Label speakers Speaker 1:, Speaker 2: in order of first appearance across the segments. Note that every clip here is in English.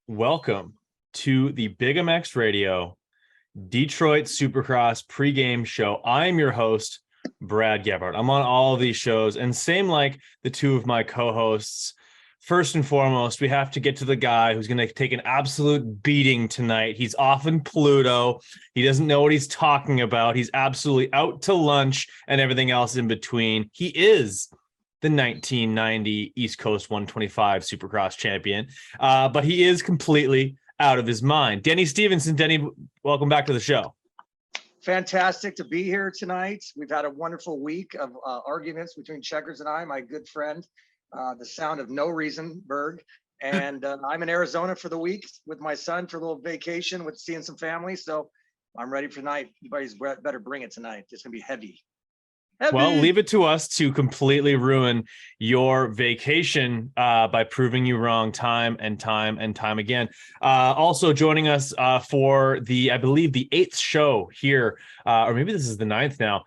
Speaker 1: Welcome to the BigmX Radio Detroit Supercross pregame show. I'm your host, Brad Gebhardt. I'm on all of these shows, and same like the two of my co-hosts. First and foremost, we have to get to the guy who's going to take an absolute beating tonight. He's off in Pluto. He doesn't know what he's talking about. He's absolutely out to lunch and everything else in between. He is the 1990 East Coast 125 Supercross champion, but he is completely out of his mind. Denny Stephenson. Denny, welcome back to the show.
Speaker 2: Fantastic to be here tonight. We've had a wonderful week of arguments between Checkers and I, my good friend, the sound of no Riesenberg. And I'm in Arizona for the week with my son for a little vacation with seeing some family. So I'm ready for tonight. You guys better bring it tonight. It's going to be heavy.
Speaker 1: Well, leave it to us to completely ruin your vacation by proving you wrong time and time again. Also joining us for I believe the 8th show here, or maybe this is the 9th now,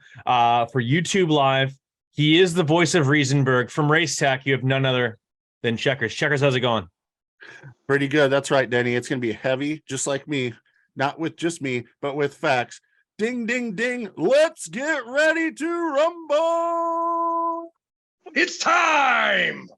Speaker 1: for YouTube Live. He is the voice of Riesenberg. From Race Tech, you have none other than Checkers. Checkers, how's it going?
Speaker 3: Pretty good. That's right, Denny. It's going to be heavy, just like me. Not with just me, but with facts. Ding, ding, ding. Let's get ready to rumble.
Speaker 2: It's time.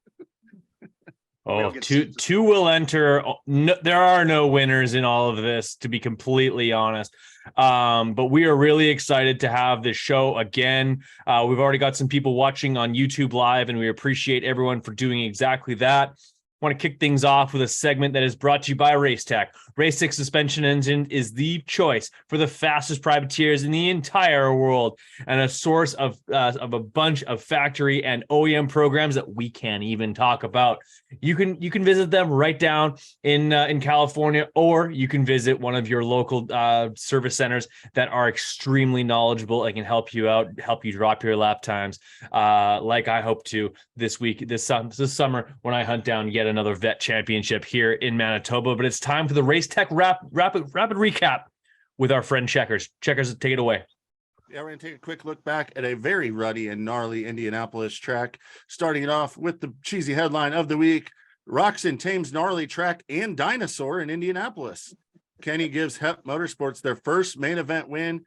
Speaker 1: Oh, two will enter. No, there are no winners in all of this, to be completely honest. But we are really excited to have this show again. We've already got some people watching on YouTube Live, and we appreciate everyone for doing exactly that. I want to kick things off with a segment that is brought to you by Race Tech. Race Tech suspension engine is the choice for the fastest privateers in the entire world, and a source of a bunch of factory and OEM programs that we can't even talk about. You can visit them right down in California, or you can visit one of your local service centers that are extremely knowledgeable and can help you out, help you drop your lap times, like I hope to this summer when I hunt down yet another vet championship here in Manitoba. But it's time for the Race Tech rapid recap with our friend Checkers. Checkers, take it away.
Speaker 3: Yeah, we're going to take a quick look back at a very ruddy and gnarly Indianapolis track, starting it off with the cheesy headline of the week: Roczen tames gnarly track and dinosaur in Indianapolis. Kenny gives Hep Motorsports their first main event win.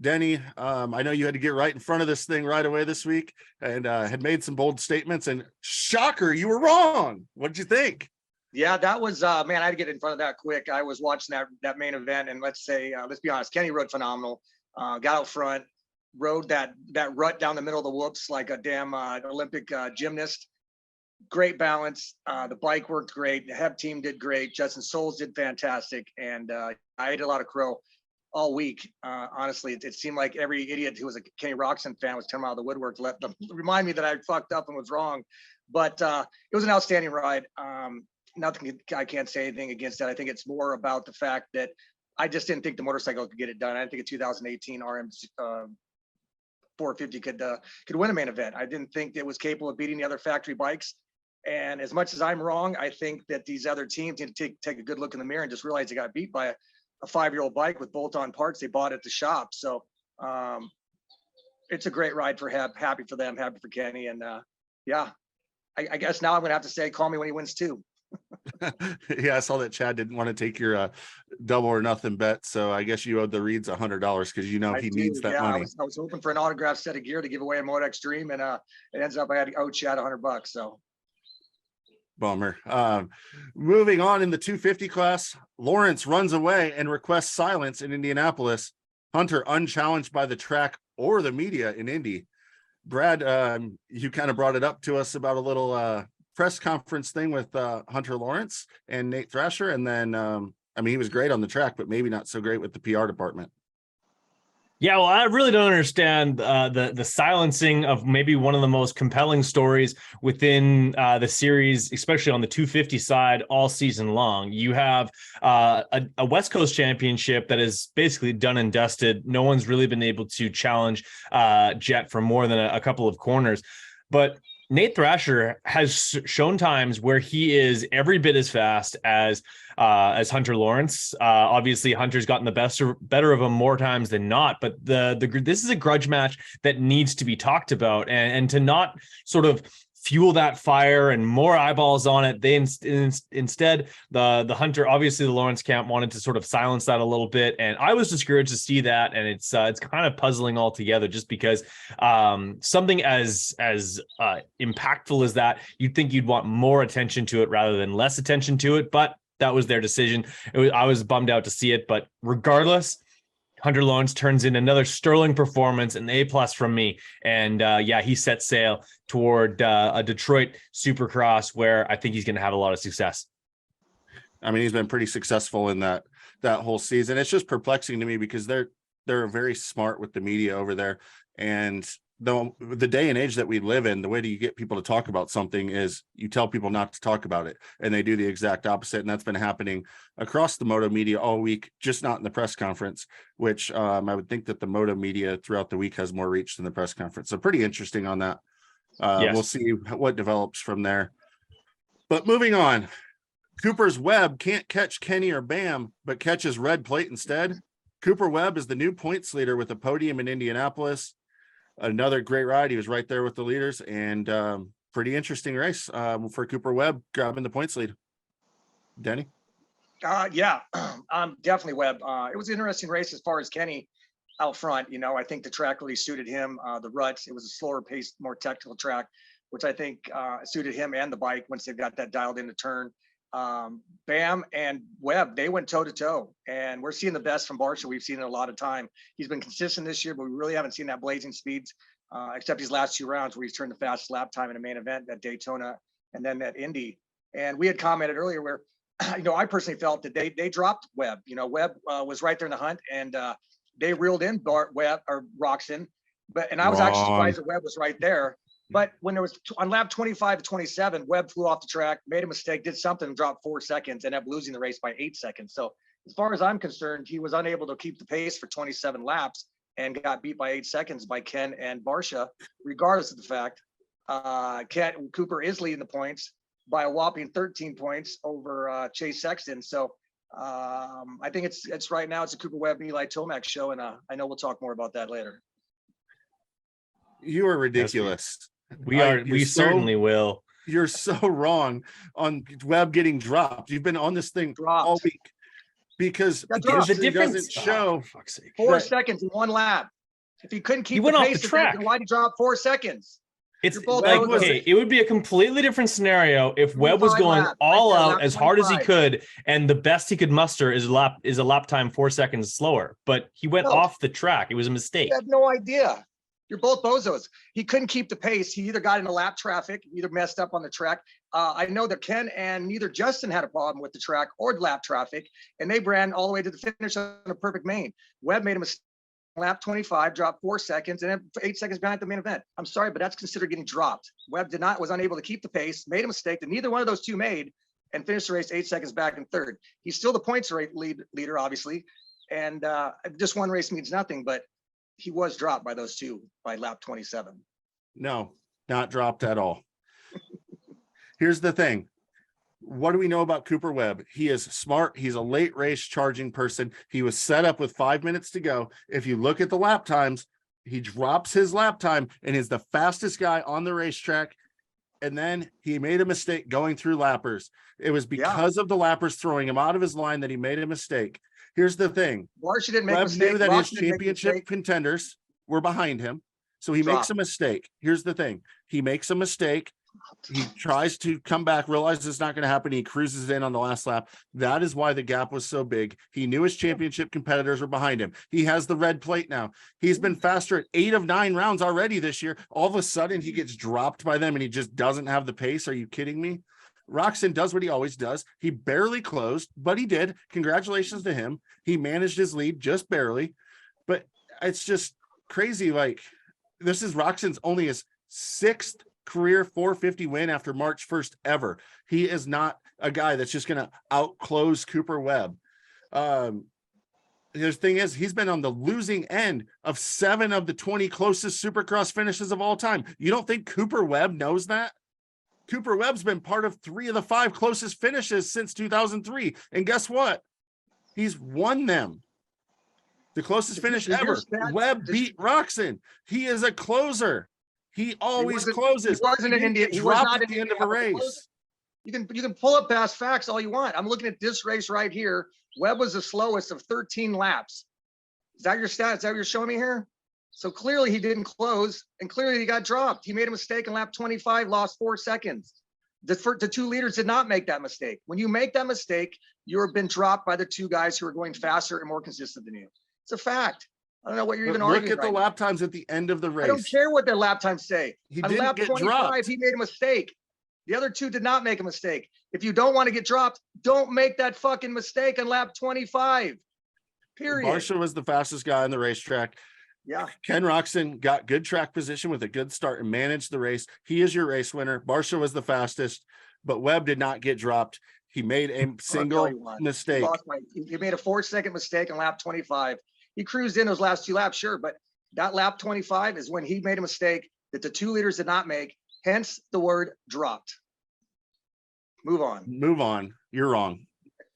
Speaker 3: Denny, I know you had to get right in front of this thing right away this week and had made some bold statements, and shocker, you were wrong. What did you think?
Speaker 2: Yeah, that was, man, I had to get in front of that quick. I was watching that main event, and let's be honest, Kenny rode phenomenal. Got out front, rode that rut down the middle of the whoops like a damn Olympic gymnast. Great balance. The bike worked great. The Hep team did great. Justin Souls did fantastic. And I ate a lot of crow all week. Honestly, it seemed like every idiot who was a Kenny Roczen fan was coming out of the woodwork to let them remind me that I fucked up and was wrong. But it was an outstanding ride. Nothing, I can't say anything against that. I think it's more about the fact that I just didn't think the motorcycle could get it done. I didn't think a 2018 RM 450 could win a main event. I didn't think it was capable of beating the other factory bikes. And as much as I'm wrong, I think that these other teams need to take a good look in the mirror and just realize they got beat by a 5-year-old bike with bolt-on parts they bought at the shop. So it's a great ride for Hep. Happy for them, happy for Kenny. And yeah, I guess now I'm going to have to say, call me when he wins too.
Speaker 3: Yeah, I saw that Chad didn't want to take your double or nothing bet, so I guess you owed the Reeds $100 because you know he needs that money.
Speaker 2: I was hoping for an autographed set of gear to give away a Moto Extreme, and it ends up I had to owe Chad $100. So
Speaker 3: bummer. Moving on in the 250 class, Lawrence runs away and requests silence in Indianapolis. Hunter unchallenged by the track or the media in Indy. Brad, you kind of brought it up to us about a little press conference thing with Hunter Lawrence and Nate Thrasher, and then he was great on the track, but maybe not so great with the PR department.
Speaker 1: Yeah, well, I really don't understand the silencing of maybe one of the most compelling stories within the series, especially on the 250 side all season long. You have a West Coast championship that is basically done and dusted. No one's really been able to challenge Jet for more than a couple of corners. But Nate Thrasher has shown times where he is every bit as fast as Hunter Lawrence. Obviously, Hunter's gotten the better of him more times than not. But this is a grudge match that needs to be talked about, and to not sort of fuel that fire and more eyeballs on it. They instead, the Hunter, obviously the Lawrence camp wanted to sort of silence that a little bit. And I was discouraged to see that. And it's kind of puzzling altogether, just because something as impactful as that, you'd think you'd want more attention to it rather than less attention to it. But that was their decision. I was bummed out to see it, but regardless, Hunter Lawrence turns in another sterling performance, an A+ from me. And he set sail toward a Detroit Supercross where I think he's going to have a lot of success.
Speaker 3: I mean, he's been pretty successful in that whole season. It's just perplexing to me because they're very smart with the media over there. And the day and age that we live in, the way that you get people to talk about something is you tell people not to talk about it, and they do the exact opposite. And that's been happening across the moto media all week, just not in the press conference, which I would think that the moto media throughout the week has more reach than the press conference. So pretty interesting on that.
Speaker 1: Yes.
Speaker 3: We'll see what develops from there. But moving on, Cooper's Webb can't catch Kenny or Bam, but catches red plate instead. Cooper Webb is the new points leader with a podium in Indianapolis. Another great ride. He was right there with the leaders, and pretty interesting race for Cooper Webb grabbing the points lead. Denny?
Speaker 2: Definitely Webb. It was an interesting race as far as Kenny out front. I think the track really suited him. The ruts, it was a slower paced, more technical track, which I think suited him and the bike once they've got that dialed in to turn. Bam and Webb, they went toe to toe, and we're seeing the best from Barcia. We've seen it a lot of time. He's been consistent this year, but we really haven't seen that blazing speeds, except these last 2 rounds where he's turned the fastest lap time in a main event, that Daytona and then that Indy. And we had commented earlier where, I personally felt that they dropped Webb. Webb was right there in the hunt, and they reeled in Webb or Roczen, and I was actually surprised that Webb was right there. But when there was on lap 25 to 27, Webb flew off the track, made a mistake, did something, dropped 4 seconds, ended up losing the race by 8 seconds. So as far as I'm concerned, he was unable to keep the pace for 27 laps and got beat by 8 seconds by Ken and Barcia, regardless of the fact Cooper is leading the points by a whopping 13 points over Chase Sexton. So I think it's right now, it's a Cooper Webb, Eli Tomac show. And I know we'll talk more about that later.
Speaker 3: You are ridiculous.
Speaker 1: We certainly will.
Speaker 3: You're so wrong on Webb getting dropped. You've been on this thing all week because the difference doesn't show
Speaker 2: 4 seconds in one lap. If he couldn't keep the pace off the track, then why'd he drop 4 seconds?
Speaker 1: It's like, okay, it would be a completely different scenario if Webb was going all out as hard as he could, and the best he could muster is a lap time 4 seconds slower. But he went off the track. It was a mistake.
Speaker 2: You have no idea. You're both bozos. He couldn't keep the pace. He either got into lap traffic, either messed up on the track. I know that Ken and neither Justin had a problem with the track or lap traffic, and they ran all the way to the finish on a perfect main. Webb made a mistake. Lap 25, dropped 4 seconds, and then 8 seconds behind the main event. I'm sorry, but that's considered getting dropped. Webb was unable to keep the pace, made a mistake that neither one of those two made, and finished the race 8 seconds back in third. He's still the points leader, obviously, and just one race means nothing, but he was dropped by those two by lap 27.
Speaker 3: No, not dropped at all. Here's the thing. What do we know about Cooper Webb? He is smart. He's a late race charging person. He was set up with 5 minutes to go. If you look at the lap times, he drops his lap time and is the fastest guy on the racetrack. And then he made a mistake going through lappers. It was because of the lappers throwing him out of his line that he made a mistake. Here's the thing.
Speaker 2: Barcia didn't make a
Speaker 3: Webb
Speaker 2: mistake.
Speaker 3: knew that his championship contenders were behind him. So he makes a mistake. Here's the thing. He makes a mistake. He tries to come back, realizes it's not going to happen. He cruises in on the last lap. That is why the gap was so big. He knew his championship competitors were behind him. He has the red plate now. He's been faster at 8 of 9 rounds already this year. All of a sudden, he gets dropped by them and he just doesn't have the pace. Are you kidding me? Roczen does what he always does. He barely closed, but he did. Congratulations to him. He managed his lead just barely. But it's just crazy. Like, this is Roczen's only his 6th career 450 win after March 1st ever. He is not a guy that's just going to outclose Cooper Webb. The thing is, he's been on the losing end of 7 of the 20 closest Supercross finishes of all time. You don't think Cooper Webb knows that? Cooper Webb's been part of 3 of the 5 closest finishes since 2003. And guess what? He's won them. The closest finish ever. Webb beat Roczen. He is a closer. He always
Speaker 2: He
Speaker 3: closes.
Speaker 2: wasn't in India. He was
Speaker 3: Dropped
Speaker 2: not
Speaker 3: at
Speaker 2: in
Speaker 3: the end of a
Speaker 2: Indianapolis.
Speaker 3: race.
Speaker 2: You can pull up past facts all you want. I'm looking at this race right here. Webb was the slowest of 13 laps. Is that your stat? Is that what you're showing me here? So clearly he didn't close, and clearly he got dropped. He made a mistake in lap 25, lost 4 seconds. The 2 leaders did not make that mistake. When you make that mistake, you have been dropped by the 2 guys who are going faster and more consistent than you. It's a fact. I don't know what you're even arguing.
Speaker 3: Look at the lap times at the end of the race.
Speaker 2: I don't care what their lap times say.
Speaker 3: He
Speaker 2: On
Speaker 3: didn't
Speaker 2: lap
Speaker 3: get
Speaker 2: 25,
Speaker 3: dropped.
Speaker 2: he made a mistake. The other 2 did not make a mistake. If you don't want to get dropped, don't make that fucking mistake on lap 25. Period.
Speaker 3: Barsha was the fastest guy on the racetrack.
Speaker 2: Yeah.
Speaker 3: Ken Roczen got good track position with a good start and managed the race. He is your race winner. Barsha was the fastest, but Webb did not get dropped. He made a single mistake.
Speaker 2: He made a 4-second mistake on lap 25. He cruised in those last 2 laps, sure, but that lap 25 is when he made a mistake that the 2 leaders did not make, hence the word dropped. Move on.
Speaker 3: Move on. You're wrong.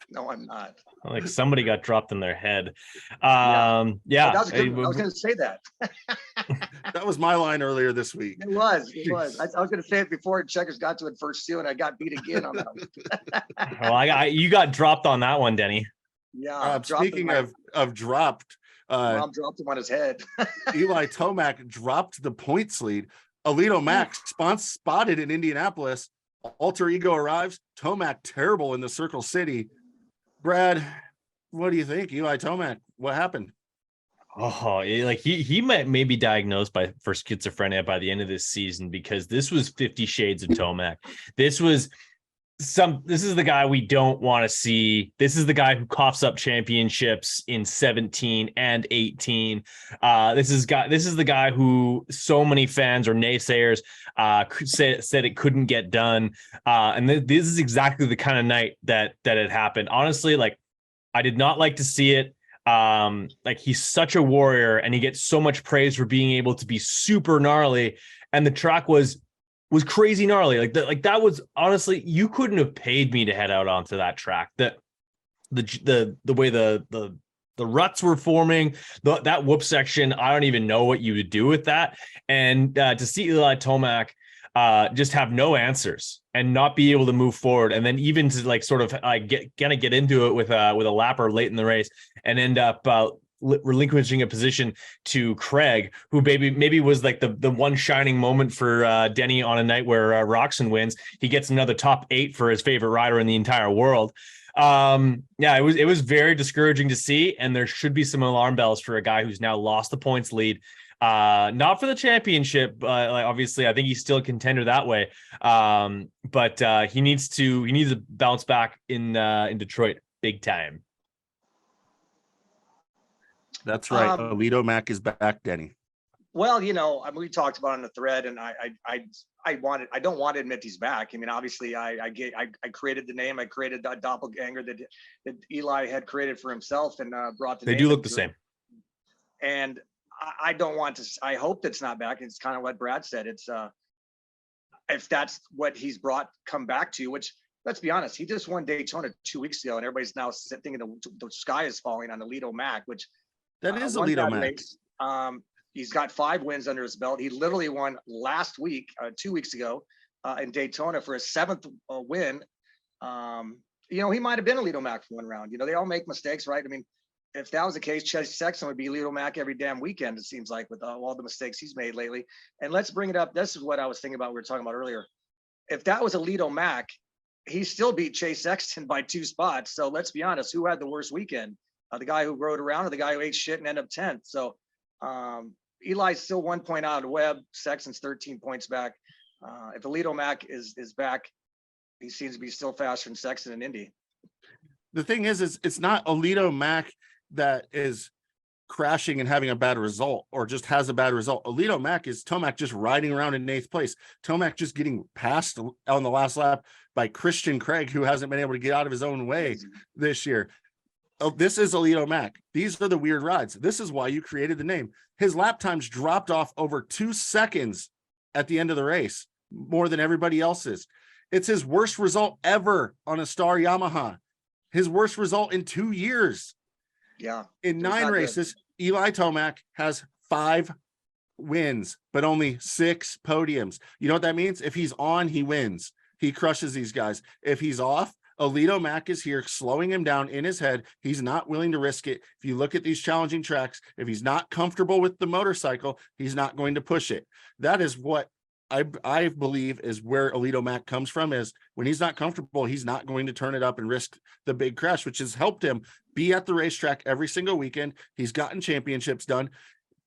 Speaker 2: No, I'm not.
Speaker 1: Like somebody got dropped in their head.
Speaker 2: Yeah.
Speaker 1: Yeah.
Speaker 2: That was good. I was going to say that.
Speaker 3: That was my line earlier this week.
Speaker 2: It was. I was going to say it before Checkers got to it first too, and I got beat again on that one.
Speaker 1: Well, you got dropped on that one, Denny.
Speaker 2: Yeah.
Speaker 3: Speaking of dropped,
Speaker 2: Mom dropped him on his head.
Speaker 3: Eli Tomac dropped the points lead. Alito Mac spotted in Indianapolis. Alter ego arrives. Tomac terrible in the Circle City. Brad, what do you think? Eli Tomac, what happened?
Speaker 1: Oh, like he might be diagnosed for schizophrenia by the end of this season, because this was 50 Shades of Tomac. This is the guy we don't want to see. This is the guy who coughs up championships in 17 and 18. This is the guy who so many fans or naysayers said it couldn't get done. And this is exactly the kind of night that it happened. Honestly, like, I did not like to see it. Like, he's such a warrior and he gets so much praise for being able to be super gnarly. And the track was crazy gnarly. Like that was, honestly, you couldn't have paid me to head out onto that track. The way the ruts were forming, that whoop section, I don't even know what you would do with that. And to see Eli Tomac just have no answers and not be able to move forward, and then even to like sort of get into it with a lapper late in the race and end up relinquishing a position to Craig, who maybe was like the one shining moment for Denny on a night where Roczen wins. He gets another top 8 for his favorite rider in the entire world. It was very discouraging to see, and there should be some alarm bells for a guy who's now lost the points lead. Not for the championship, like, obviously I think he's still a contender that way. But he needs to bounce back in Detroit big time.
Speaker 3: That's right. Alito Mac is back, Denny.
Speaker 2: Well, we talked about it on the thread, and I don't want to admit he's back. I mean, obviously I created the name. I created that doppelganger that Eli had created for himself and brought the name.
Speaker 1: They do look the same.
Speaker 2: And I don't want to, I hope that's not back. It's kind of what Brad said. It's if that's what he's come back to, which, let's be honest, he just won Daytona 2 weeks ago, and everybody's now thinking the sky is falling on Alito Mac, which
Speaker 3: that is Alito Mac.
Speaker 2: Race. He's got 5 wins under his belt. He literally won last week, 2 weeks ago, in Daytona for his 7th win. He might have been Alito Mac for one round. They all make mistakes, right? I mean, if that was the case, Chase Sexton would be Alito Mac every damn weekend, it seems like, with all the mistakes he's made lately. And let's bring it up. This is what I was thinking about, we were talking about earlier. If that was Alito Mac, he still beat Chase Sexton by 2 spots. So let's be honest, who had the worst weekend? The guy who rode around, or the guy who ate shit and ended up 10th? So Eli's still 1 point out of Webb. Sexton's 13 points back. If Alito Mac is back, he seems to be still faster than Sexton and Indy.
Speaker 3: The thing is it's not Alito Mac that is crashing and having a bad result, or just has a bad result. Alito Mac is Tomac just riding around in 8th place. Tomac just getting passed on the last lap by Christian Craig, who hasn't been able to get out of his own way this year. This is Alito Mac. These are the weird rides. This is why you created the name. His lap times dropped off over 2 seconds at the end of the race, more than everybody else's. It's his worst result ever on a Star Yamaha. His worst result in 2 years.
Speaker 2: Yeah.
Speaker 3: In 9 races, Eli Tomac has 5 wins, but only 6 podiums. You know what that means? If he's on, he wins. He crushes these guys. If he's off, Eli Tomac is here slowing him down in his head. He's not willing to risk it. If you look at these challenging tracks, if he's not comfortable with the motorcycle, he's not going to push it. That is what I believe is where Eli Tomac comes from, is when he's not comfortable, he's not going to turn it up and risk the big crash, which has helped him be at the racetrack every single weekend. He's gotten championships done.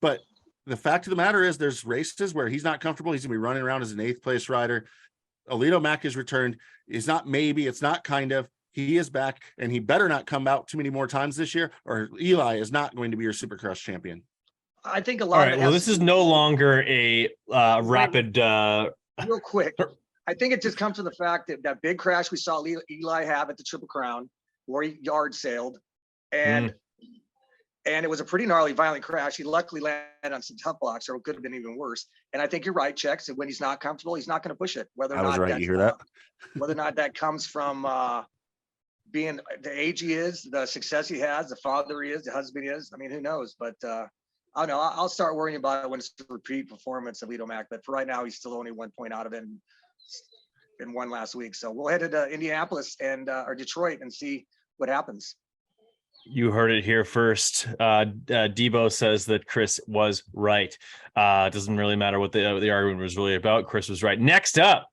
Speaker 3: But the fact of the matter is there's races where he's not comfortable. He's going to be running around as an 8th place rider. Eli Tomac is returned. It's not maybe, it's not kind of. He is back, and he better not come out too many more times this year, or Eli is not going to be your Supercross champion.
Speaker 2: I think a lot.
Speaker 1: All right. Well, this is no longer a rapid.
Speaker 2: Real quick, I think it just comes to the fact that that big crash we saw Eli have at the Triple Crown, where he yard sailed, and it was a pretty gnarly, violent crash. He luckily landed on some tough blocks, or it could have been even worse. And I think you're right, Chex. And when he's not comfortable, he's not going to push it. Whether or not
Speaker 3: right. You hear that?
Speaker 2: Whether or not that comes from being the age he is, the success he has, the father he is, the husband he is. I mean, who knows? But I don't know. I'll start worrying about it when it's a repeat performance of Eli Tomac. But for right now, he's still only 1 point out of it in one last week. So we'll head to Indianapolis or Detroit and see what happens.
Speaker 1: You heard it here first. Debo says that Chris was right. It doesn't really matter what the argument was really about. Chris was right. Next up,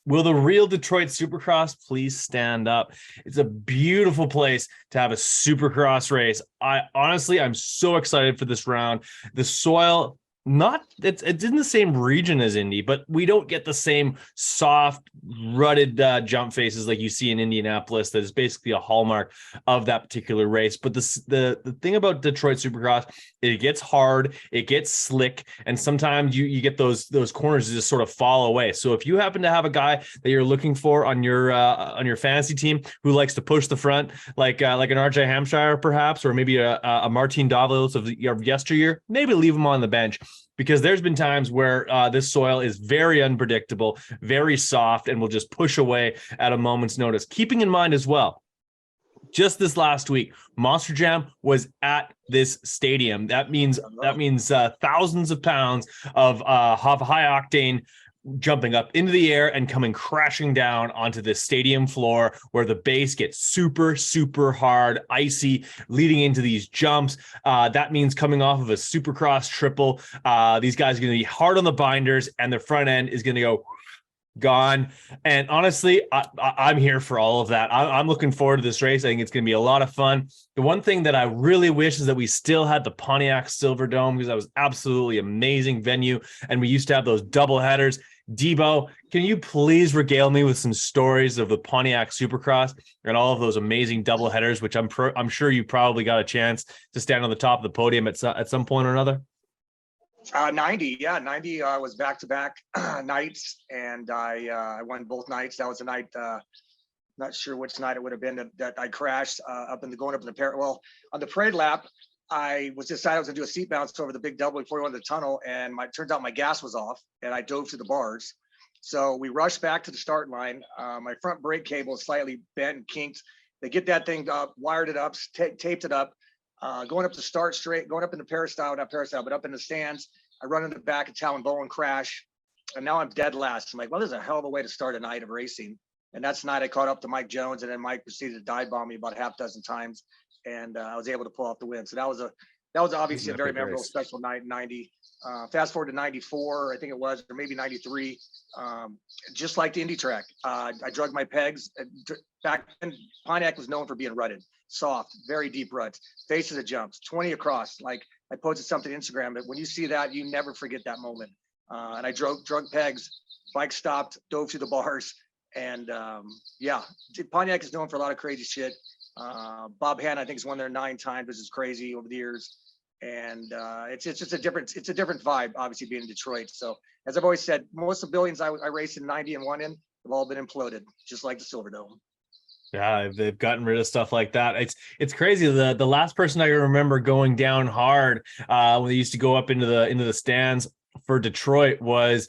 Speaker 1: will the real Detroit Supercross please stand up? It's a beautiful place to have a Supercross race. I'm so excited for this round. The soil, it's in the same region as Indy, but we don't get the same soft, rutted jump faces like you see in Indianapolis. That is basically a hallmark of that particular race. But the thing about Detroit Supercross, it gets hard, it gets slick, and sometimes you get those corners that just sort of fall away. So if you happen to have a guy that you're looking for on your fantasy team who likes to push the front, like an RJ Hampshire perhaps, or maybe a Martin Davalos of yesteryear, maybe leave him on the bench. Because there's been times where this soil is very unpredictable, very soft, and will just push away at a moment's notice. Keeping in mind as well, just this last week, Monster Jam was at this stadium. That means thousands of pounds of high octane jumping up into the air and coming crashing down onto the stadium floor, where the base gets super, super hard, icy, leading into these jumps. That means coming off of a Supercross triple, these guys are going to be hard on the binders, and the front end is going to go gone. And honestly, I'm here for all of that. I'm looking forward to this race. I think it's going to be a lot of fun. The one thing that I really wish is that we still had the Pontiac Silverdome, because that was absolutely amazing venue, and we used to have those double headers. Debo, can you please regale me with some stories of the Pontiac Supercross and all of those amazing double headers, which I'm sure you probably got a chance to stand on the top of the podium at some point or another?
Speaker 2: 90 was back-to-back nights, and I won both nights. That was the night, not sure which night it would have been that I crashed going up in the parade. Well, on the parade lap, I was decided I was gonna do a seat bounce over the big double before we went to the tunnel, and turns out my gas was off, and I dove to the bars. So we rushed back to the start line. My front brake cable is slightly bent and kinked. They get that thing up, wired it up, taped it up. Going up the start straight, going up in the but up in the stands. I run in the back of Talon Bowen, crash, and now I'm dead last. I'm like, well, this is a hell of a way to start a night of racing. And that's the night I caught up to Mike Jones, and then Mike proceeded to dive bomb me about a half dozen times, and I was able to pull off the win. So that was obviously a very memorable, special night in 90. Fast forward to 94, I think it was, or maybe 93. Just like the Indy track, I drug my pegs. Back then, Pontiac was known for being rutted. Soft, very deep ruts, faces of jumps, 20 across. Like I posted something on Instagram, but when you see that, you never forget that moment. And I drug pegs, bike stopped, dove through the bars, and Pontiac is known for a lot of crazy shit. Bob Hanna, I think, has won there 9 times, which is crazy over the years. And it's just a different vibe, obviously, being in Detroit. So as I've always said, most of the billions I raced in 90 and won in have all been imploded, just like the Silverdome.
Speaker 1: Yeah, they've gotten rid of stuff like that. It's crazy. The last person I remember going down hard when they used to go up into the stands for Detroit was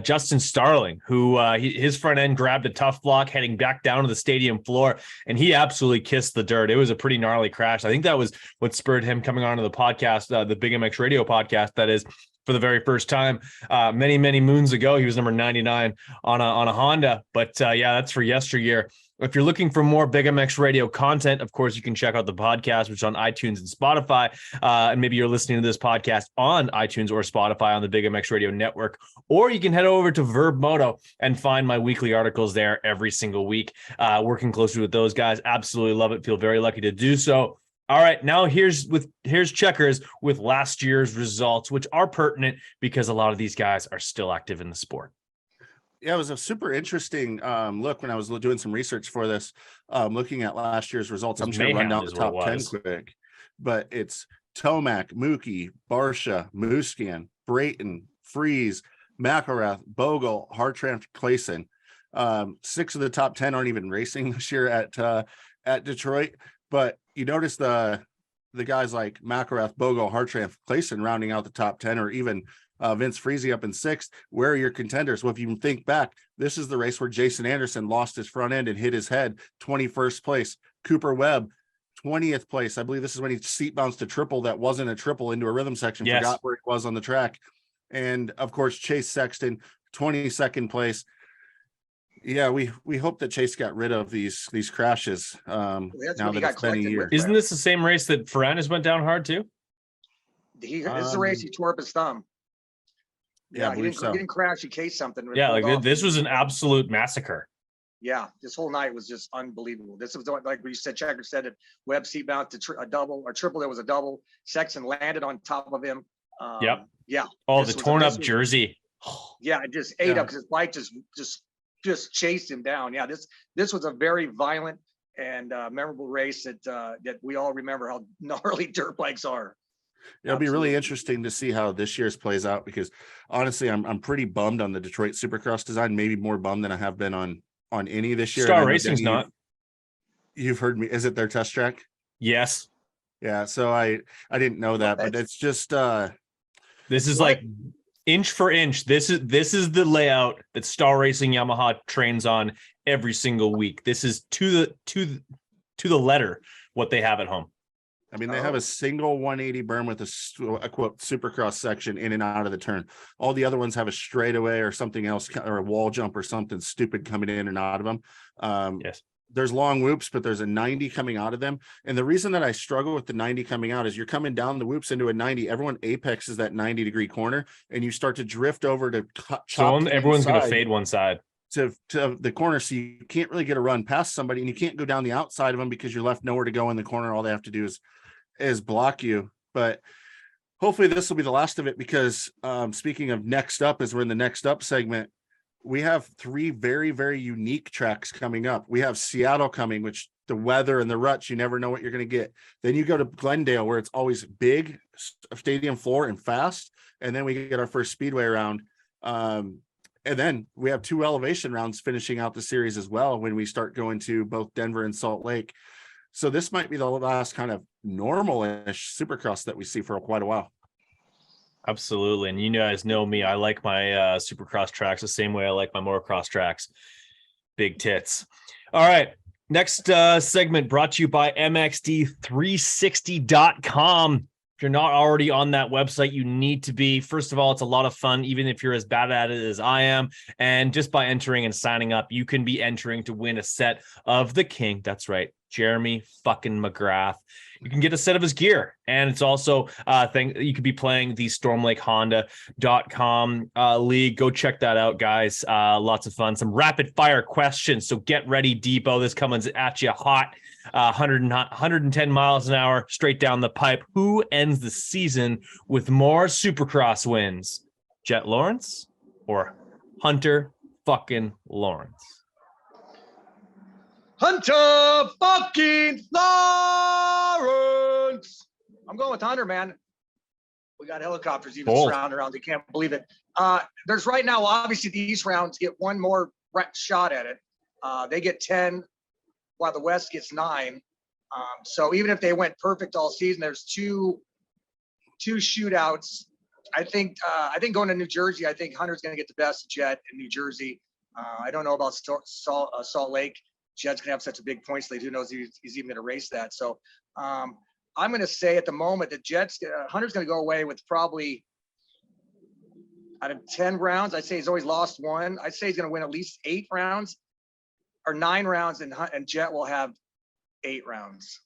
Speaker 1: Justin Starling, who his front end grabbed a tough block heading back down to the stadium floor, and he absolutely kissed the dirt. It was a pretty gnarly crash. I think that was what spurred him coming onto the podcast, the BigmX Radio podcast, that is, for the very first time many moons ago. He was number 99 on a Honda. But yeah, that's for yesteryear. If you're looking for more BigmX Radio content, of course, you can check out the podcast, which is on iTunes and Spotify. And maybe you're listening to this podcast on iTunes or Spotify on the BigmX Radio network. Or you can head over to Verb Moto and find my weekly articles there every single week. Working closely with those guys. Absolutely love it. Feel very lucky to do so. All right, now here's checkers with last year's results, which are pertinent because a lot of these guys are still active in the sport.
Speaker 3: Yeah, it was a super interesting look when I was doing some research for this, looking at last year's results. I'm just going to run down the top 10 quick, but it's Tomac, Mookie, Barsha, Musquin, Brayton, Freeze, McElrath, Bogle, Hartranft, Clayson. 6 of the top 10 aren't even racing this year at Detroit, but you notice the guys like McElrath, Bogle, Hartranft, Clayson rounding out the top 10, or even Vince Freezy up in 6th. Where are your contenders? Well, if you think back, this is the race where Jason Anderson lost his front end and hit his head. 21st place. Cooper Webb, 20th place. I believe this is when he seat bounced a triple that wasn't a triple into a rhythm section.
Speaker 1: Yes.
Speaker 3: Forgot where he was on the track. And of course, Chase Sexton, 22nd place. Yeah, we hope that Chase got rid of these crashes. Now that it's been a year.
Speaker 1: Isn't this the same race that Ferrandis went down hard too?
Speaker 2: This is the race he tore up his thumb.
Speaker 3: Yeah,
Speaker 2: he didn't crash. He cased something.
Speaker 1: Yeah, like this was an absolute massacre.
Speaker 2: Yeah, this whole night was just unbelievable. This was like we said. Checker said it. Webb seat bounced to a double or triple. There was a double. Sexton landed on top of him.
Speaker 1: Yep.
Speaker 2: Yeah.
Speaker 1: Oh, the torn up jersey.
Speaker 2: Yeah, it just ate up because his bike just chased him down. Yeah, this was a very violent and memorable race that we all remember how gnarly dirt bikes are.
Speaker 3: It'll be really interesting to see how this year's plays out, because honestly, I'm pretty bummed on the Detroit Supercross design. Maybe more bummed than I have been on any this year.
Speaker 1: Star Racing's not.
Speaker 3: You've heard me. Is it their test track?
Speaker 1: Yes.
Speaker 3: Yeah. So I didn't know that, but it's just
Speaker 1: this is like inch for inch. This is the layout that Star Racing Yamaha trains on every single week. This is to the letter what they have at home.
Speaker 3: I mean, they have a single 180 berm with a quote Supercross section in and out of the turn. All the other ones have a straightaway or something else, or a wall jump or something stupid coming in and out of them.
Speaker 1: Yes.
Speaker 3: There's long whoops, but there's a 90 coming out of them. And the reason that I struggle with the 90 coming out is you're coming down the whoops into a 90. Everyone apexes that 90-degree corner, and you start to drift over to
Speaker 1: everyone's going to fade one side
Speaker 3: to the corner, so you can't really get a run past somebody, and you can't go down the outside of them because you're left nowhere to go in the corner. All they have to do is block you. But hopefully this will be the last of it, because speaking of next up, as we're in the next up segment, we have 3 very, very unique tracks coming up. We have Seattle coming, which the weather and the ruts, you never know what you're going to get. Then you go to Glendale, where it's always big stadium floor and fast. And then we get our first speedway round. And then we have 2 elevation rounds finishing out the series as well, when we start going to both Denver and Salt Lake. So this might be the last kind of normal-ish Supercross that we see for quite a while.
Speaker 1: Absolutely. And you guys know me. I like my Supercross tracks the same way I like my motocross tracks. Big tits. All right. Next segment brought to you by MXD360.com. If you're not already on that website, you need to be. First of all, it's a lot of fun, even if you're as bad at it as I am. And just by entering and signing up, you can be entering to win a set of the King. That's right, Jeremy fucking McGrath. You can get a set of his gear. And it's also you could be playing the StormLakeHonda.com league. Go check that out, guys. Lots of fun. Some rapid fire questions. So get ready, Depot. This comes at you hot. 110 miles an hour straight down the pipe. Who ends the season with more Supercross wins? Jet Lawrence or Hunter fucking Lawrence?
Speaker 2: Hunter fucking Lawrence. I'm going with Hunter, man. We got helicopters even surrounding around. They can't believe it. There's right now, obviously, these rounds get one more shot at it. They get 10, while the West gets 9. So even if they went perfect all season, there's two shootouts. I think going to New Jersey, I think Hunter's going to get the best Jet in New Jersey. I don't know about Salt Lake. Jet's going to have such a big points lead. Who knows he's even going to race that. So I'm going to say at the moment that Hunter's going to go away with probably out of 10 rounds, I'd say he's always lost one. I'd say he's going to win at least 8 rounds or 9 rounds, and Jet will have 8 rounds.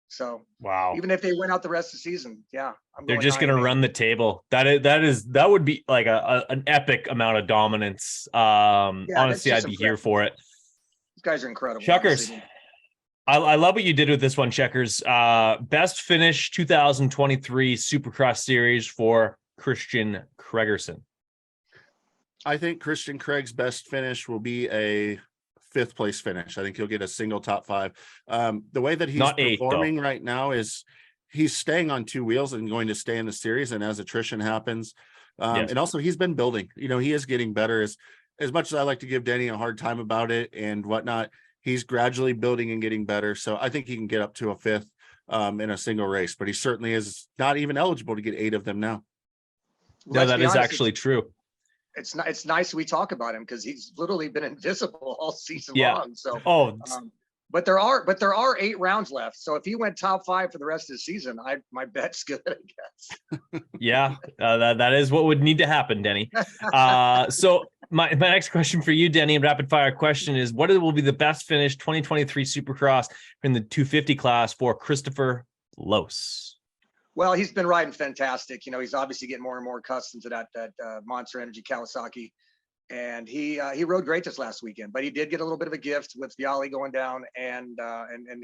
Speaker 2: So
Speaker 1: Wow.
Speaker 2: even if they win out the rest of the season, yeah,
Speaker 1: They're just going to run the table. That would be like an epic amount of dominance. Honestly, I'd be here for it.
Speaker 2: These guys are incredible.
Speaker 1: Checkers. I love what you did with this one, Checkers. Best finish 2023 Supercross series for Christian Kregerson.
Speaker 3: I think Christian Craig's best finish will be a 5th place finish. I think he'll get a single top 5. The way that he's
Speaker 1: Not 8,
Speaker 3: performing
Speaker 1: though.
Speaker 3: right now is he's staying on 2 wheels and going to stay in the series. And as attrition happens,
Speaker 1: Yes.
Speaker 3: and also he's been building, he is getting better. As much as I like to give Denny a hard time about it and whatnot, he's gradually building and getting better. So I think he can get up to a 5th in a single race, but he certainly is not even eligible to get 8 of them now.
Speaker 1: No, that is actually true.
Speaker 2: It's nice we talk about him because he's literally been invisible all season long. So but there are 8 rounds left. So if he went top 5 for the rest of the season, my bet's good, I guess.
Speaker 1: Yeah, that is what would need to happen, Denny. So my next question for you, Denny, rapid fire question is: what will be the best finish 2023 Supercross in the 250 class for Christopher Los?
Speaker 2: Well, he's been riding fantastic. He's obviously getting more and more accustomed to that Monster Energy Kawasaki, and he rode great this last weekend. But he did get a little bit of a gift with Viali going down and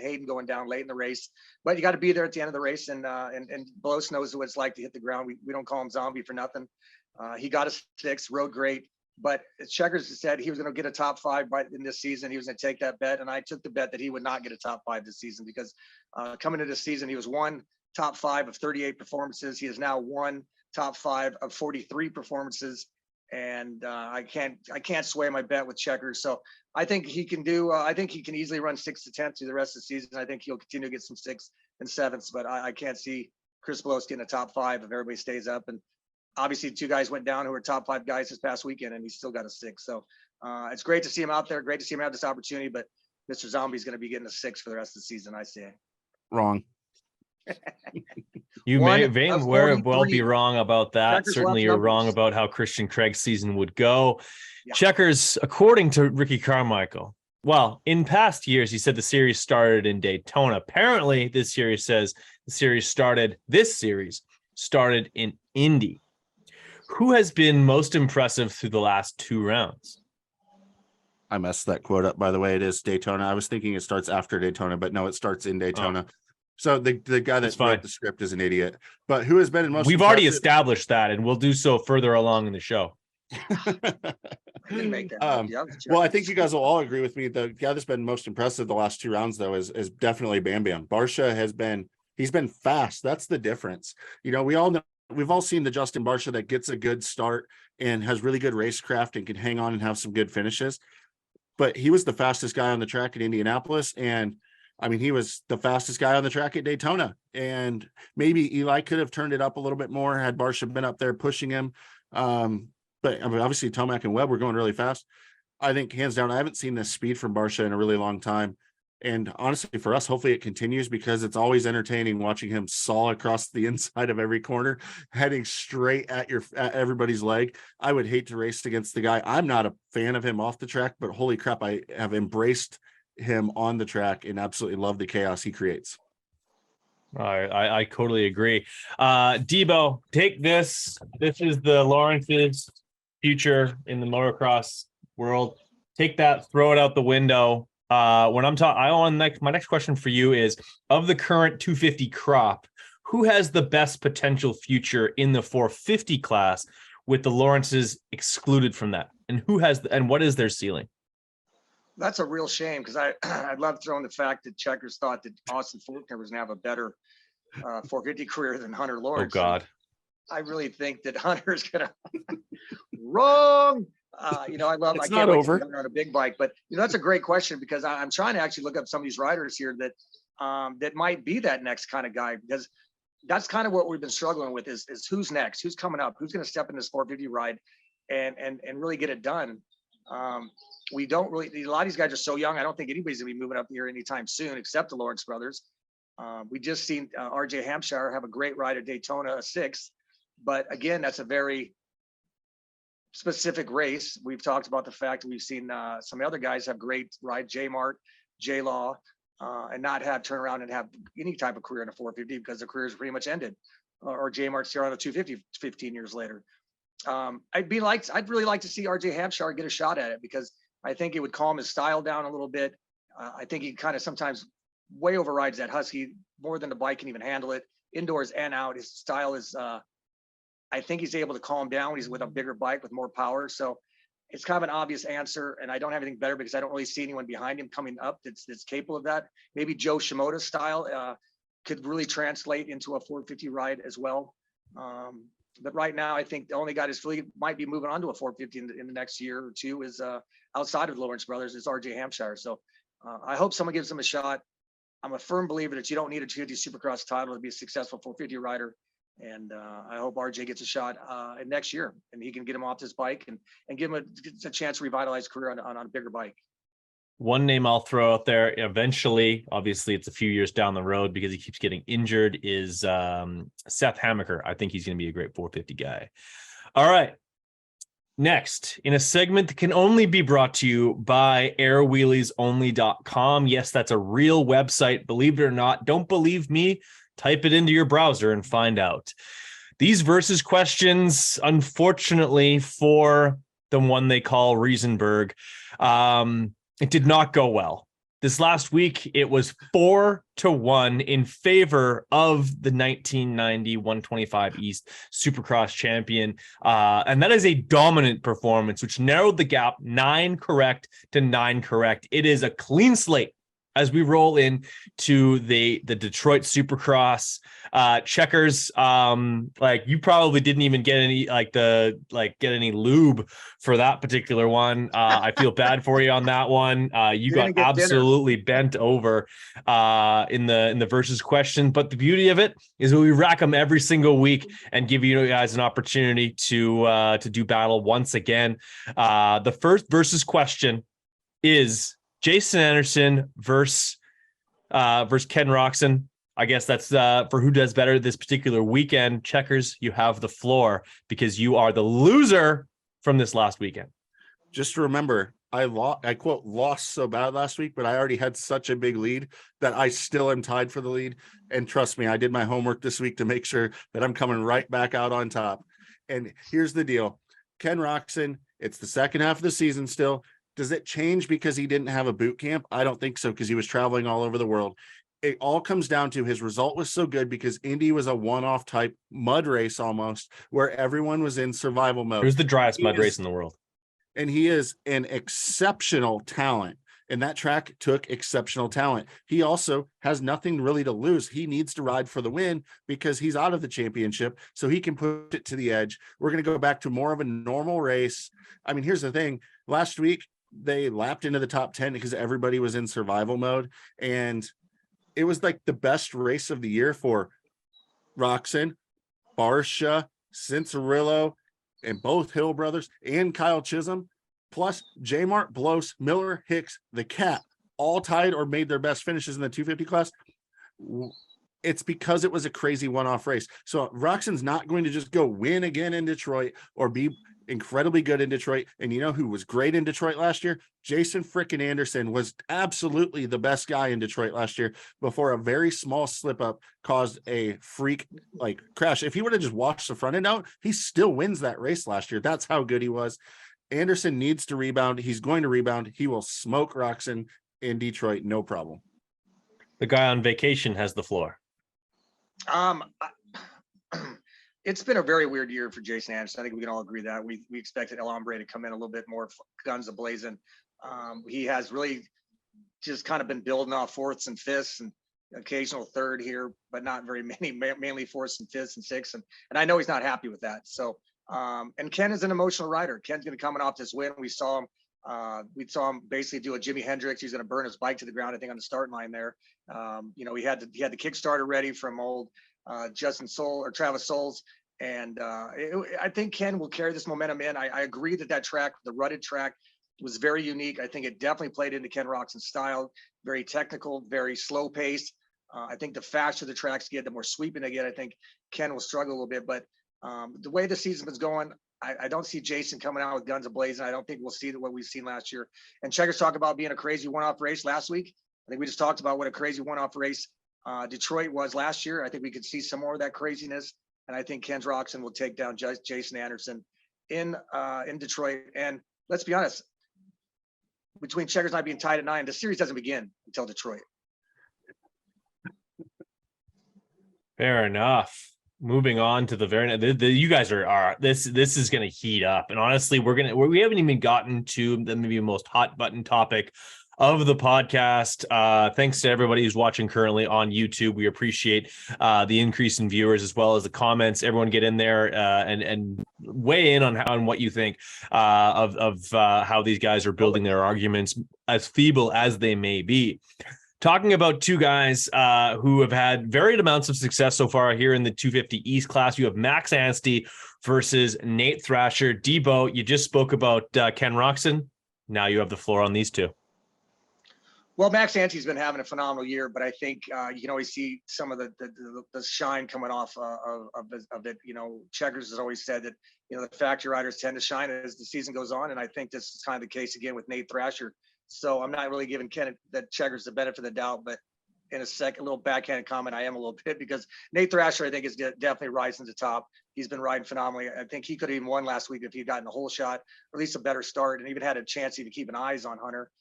Speaker 2: Hayden going down late in the race. But you got to be there at the end of the race, and Bloss knows what it's like to hit the ground. We don't call him zombie for nothing. He got a 6, rode great. But as Checkers said, he was going to get a top 5 in this season. He was going to take that bet, and I took the bet that he would not get a top 5 this season because coming into this season, he was 1 top 5 of 38 performances. He is now 1 top 5 of 43 performances, and I can't sway my bet with Checkers. So I think he can do. I think he can easily run 6 to 10 through the rest of the season. I think he'll continue to get some 6 and 7s, but I can't see Chris Bloss getting a top 5 if everybody stays up. And obviously, 2 guys went down who were top 5 guys this past weekend, and he's still got a 6. So it's great to see him out there. Great to see him have this opportunity. But Mr. Zombie's going to be getting a 6 for the rest of the season. I say.
Speaker 3: Wrong.
Speaker 1: You may very well be wrong about that.
Speaker 2: Checkers
Speaker 1: Certainly, you're wrong about how Christian Craig's season would go.
Speaker 2: Yeah.
Speaker 1: Checkers, according to Ricky Carmichael, well, in past years, he said the series started in Daytona. Apparently, this series says the series started in Indy. Who has been most impressive through the last 2 rounds?
Speaker 3: I messed that quote up, by the way. It is Daytona. I was thinking it starts after Daytona, but no, it starts in Daytona. So the guy that wrote the script is an idiot. But who has been in most?
Speaker 1: We've already established that, and we'll do so further along in the show.
Speaker 3: Well, I think you guys will all agree with me. The guy that's been most impressive the last 2 rounds, though, is definitely Bam Bam. Barsha he's been fast. That's the difference. We've all seen the Justin Barsha that gets a good start and has really good racecraft and can hang on and have some good finishes. But he was the fastest guy on the track at Indianapolis, and I mean, he was the fastest guy on the track at Daytona, and maybe Eli could have turned it up a little bit more had Barsha been up there pushing him. But I mean, obviously Tomac and Webb were going really fast. I think hands down, I haven't seen this speed from Barsha in a really long time. And honestly, for us, hopefully it continues because it's always entertaining watching him saw across the inside of every corner, heading straight at everybody's leg. I would hate to race against the guy. I'm not a fan of him off the track, but holy crap, I have embraced him on the track and absolutely love the chaos he creates.
Speaker 1: I totally agree. Debo, take this. This is the Lawrence's future in the motocross world. Take that, throw it out the window. When I'm talking, my next question for you is: of the current 250 crop, who has the best potential future in the 450 class with the Lawrences excluded from that? And and what is their ceiling?
Speaker 2: That's a real shame because I love throwing the fact that Checkers thought that Austin Faulkner was going to have a better 450 career than Hunter Lawrence.
Speaker 1: Oh God.
Speaker 2: I really think that Hunter is going to wrong. I can't wait to be on a big bike, but that's a great question because I'm trying to actually look up some of these riders here that might be that next kind of guy, because that's kind of what we've been struggling with is who's next, who's coming up, who's going to step in this 450 ride and really get it done. We don't really, a lot of these guys are so young. I don't think anybody's gonna be moving up here anytime soon, except the Lawrence brothers. We just seen RJ Hampshire have a great ride at Daytona, a 6th, but again, that's a very specific race. We've talked about the fact that we've seen some other guys have great ride, J-Mart, J-Law, and not have turn around and have any type of career in a 450 because their careers pretty much ended. Or J-Mart's here on a 250 15 years later. I'd really like to see RJ Hampshire get a shot at it because I think it would calm his style down a little bit. I think he kind of sometimes way overrides that Husky more than the bike can even handle it, indoors and out. His style is, I think he's able to calm down when he's with a bigger bike with more power. So it's kind of an obvious answer, and I don't have anything better because I don't really see anyone behind him coming up that's capable of that. Maybe Joe Shimoda's style could really translate into a 450 ride as well. But right now, I think the only guy that's really might be moving on to a 450 in the next year or two is outside of Lawrence Brothers is RJ Hampshire. So I hope someone gives him a shot. I'm a firm believer that you don't need a 250 Supercross title to be a successful 450 rider. And I hope RJ gets a shot next year and he can get him off this bike and give him a chance to revitalize his career on a bigger bike.
Speaker 1: One name I'll throw out there eventually, obviously it's a few years down the road because he keeps getting injured, is Seth Hamaker. I think he's going to be a great 450 guy. All right. Next, in a segment that can only be brought to you by airwheeliesonly.com. Yes, that's a real website. Believe it or not. Don't believe me? Type it into your browser and find out. These versus questions, unfortunately, for the one they call Riesenberg, it did not go well. This last week, it was 4-1 in favor of the 1990 125 East Supercross champion. And that is a dominant performance, which narrowed the gap 9 correct to 9 correct. It is a clean slate as we roll in to the Detroit Supercross. Checkers, like you probably didn't even get any get any lube for that particular one. I feel bad for you on that one. You got absolutely bent over in the versus question. But the beauty of it is we rack them every single week and give you guys an opportunity to do battle once again. The first versus question is Jason Anderson versus Ken Roczen. I guess that's for who does better this particular weekend. Checkers, you have the floor because you are the loser from this last weekend.
Speaker 3: Just remember, I quote lost so bad last week, but I already had such a big lead that I still am tied for the lead. And trust me, I did my homework this week to make sure that I'm coming right back out on top. And here's the deal. Ken Roczen, it's the second half of the season still. Does it change because he didn't have a boot camp? I don't think so, because he was traveling all over the world. It all comes down to his result was so good because Indy was a one-off type mud race almost, where everyone was in survival mode.
Speaker 1: It was the driest mud race in the world.
Speaker 3: And he is an exceptional talent. And that track took exceptional talent. He also has nothing really to lose. He needs to ride for the win because he's out of the championship, so he can push it to the edge. We're going to go back to more of a normal race. I mean, here's the thing. Last week, they lapped into the top 10 because everybody was in survival mode. And it was like the best race of the year for Roczen, Barsha, Cincerillo, and both Hill brothers and Kyle Chisholm, plus J-Mart, Bloss, Miller, Hicks, the Cat, all tied or made their best finishes in the 250 class. It's because it was a crazy one-off race. So Roczen's not going to just go win again in Detroit or be incredibly good in Detroit. And you know who was great in Detroit last year? Jason frickin' Anderson was absolutely the best guy in Detroit last year before a very small slip up caused a freak like crash. If he would have just washed the front end out, he still wins that race last year. That's how good he was. Anderson needs to rebound. He's going to rebound. He will smoke Roczen in Detroit. No problem.
Speaker 1: The guy on vacation has the floor.
Speaker 2: It's been a very weird year for Jason Anderson. I think we can all agree that we expected El Hombre to come in a little bit more guns a-blazing. He has really just kind of been building off fourths and fifths and occasional third here, but not very many, mainly fourths and fifths and sixths. And I know he's not happy with that. So, and Ken is an emotional rider. Ken's going to come off this win. We saw him basically do a Jimi Hendrix. He's going to burn his bike to the ground, I think, on the starting line there. He had the Kickstarter ready from old Justin Soul or Travis Souls. And I think Ken will carry this momentum in. I agree that track, the rutted track, was very unique. I think it definitely played into Ken Roczen's style, very technical, very slow paced. I think the faster the tracks get, the more sweeping they get. I think Ken will struggle a little bit, but the way the season was going, I don't see Jason coming out with guns ablazing. I don't think we'll see what we've seen last year. And Checkers talked about being a crazy one-off race last week. I think we just talked about what a crazy one-off race Detroit was last year. I think we could see some more of that craziness. And I think Ken Roczen will take down Jason Anderson in Detroit. And let's be honest, between Checkers not being tied at 9, the series doesn't begin until Detroit.
Speaker 1: Fair enough. Moving on to the you guys are this is going to heat up, and honestly, we haven't even gotten to the maybe most hot button topic of the podcast. Thanks to everybody who's watching currently on YouTube. We appreciate the increase in viewers as well as the comments. Everyone get in there and weigh in on what you think of how these guys are building their arguments, as feeble as they may be. Talking about two guys who have had varied amounts of success so far here in the 250 East class. You have Max Anstey versus Nate Thrasher. Debo, you just spoke about Ken Roczen. Now you have the floor on these two.
Speaker 2: Well, Max Anstey's been having a phenomenal year, but I think you can always see some of the shine coming off of it. You know, Checkers has always said that, you know, the factory riders tend to shine as the season goes on, and I think this is kind of the case again with Nate Thrasher. So I'm not really giving Ken that Checkers the benefit of the doubt, but in a little backhanded comment, I am a little bit, because Nate Thrasher, I think, is definitely rising to the top. He's been riding phenomenally. I think he could have even won last week if he'd gotten a whole shot, or at least a better start, and even had a chance even keeping eyes on Hunter.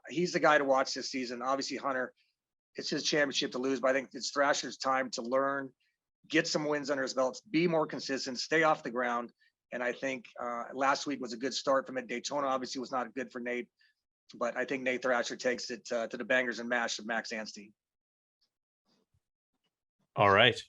Speaker 2: He's the guy to watch this season. Obviously, Hunter, it's his championship to lose, but I think it's Thrasher's time to learn, get some wins under his belts, be more consistent, stay off the ground. And I think last week was a good start from it. Daytona obviously was not good for Nate, but I think Nate Thrasher takes it to the bangers and mash of Max Anstey.
Speaker 1: All right.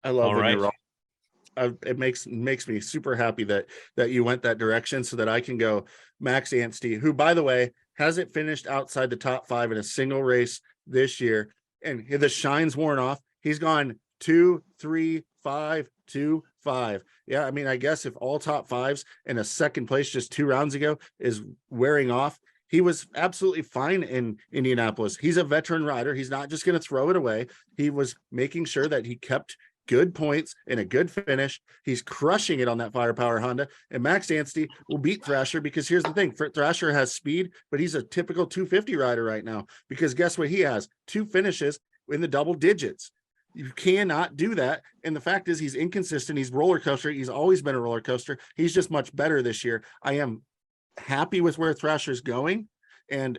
Speaker 3: I love when you're wrong. It makes me super happy that you went that direction, so that I can go Max Anstey, who, by the way, hasn't finished outside the top 5 in a single race this year, and the shine's worn off. He's gone 2, 3, 5, 2, 5. Yeah, I mean, I guess if all top 5s in a second place just 2 rounds ago is wearing off, he was absolutely fine in Indianapolis. He's a veteran rider. He's not just going to throw it away. He was making sure that he kept good points and a good finish. He's crushing it on that Firepower Honda. And Max Anstey will beat Thrasher, because here's the thing. Thrasher has speed, but he's a typical 250 rider right now, because guess what? He has 2 finishes in the double digits. You cannot do that. And the fact is, he's inconsistent. He's roller coaster. He's always been a roller coaster. He's just much better this year. I am happy with where Thrasher's going, and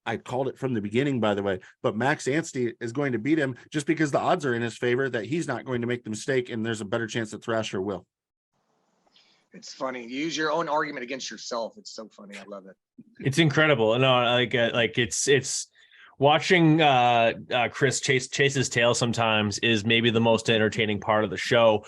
Speaker 3: I called it from the beginning, by the way, but Max Anstey is going to beat him just because the odds are in his favor that he's not going to make the mistake, and there's a better chance that Thrasher will.
Speaker 2: It's funny. You use your own argument against yourself. It's so funny. I love it.
Speaker 1: It's incredible. No, like it's watching Chris Chase's tail sometimes is maybe the most entertaining part of the show.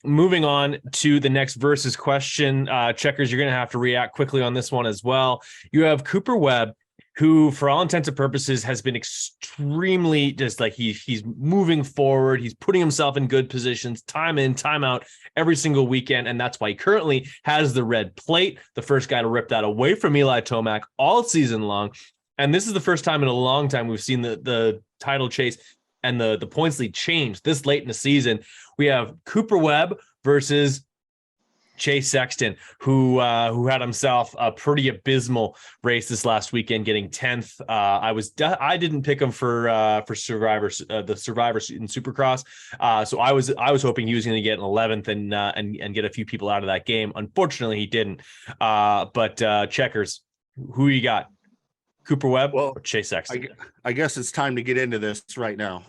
Speaker 1: Moving on to the next versus question. Checkers, you're going to have to react quickly on this one as well. You have Cooper Webb, who for all intents and purposes has been extremely just like he's moving forward. He's putting himself in good positions time in, time out every single weekend. And that's why he currently has the red plate, the first guy to rip that away from Eli Tomac all season long. And this is the first time in a long time we've seen the title chase and the points lead change this late in the season. We have Cooper Webb versus Chase Sexton, who had himself a pretty abysmal race this last weekend, getting 10th. I didn't pick him for Survivors, the Survivors in Supercross. So I was hoping he was going to get an 11th and get a few people out of that game. Unfortunately, he didn't. But Checkers, who you got? Cooper Webb or Chase Sexton?
Speaker 3: I guess it's time to get into this right now.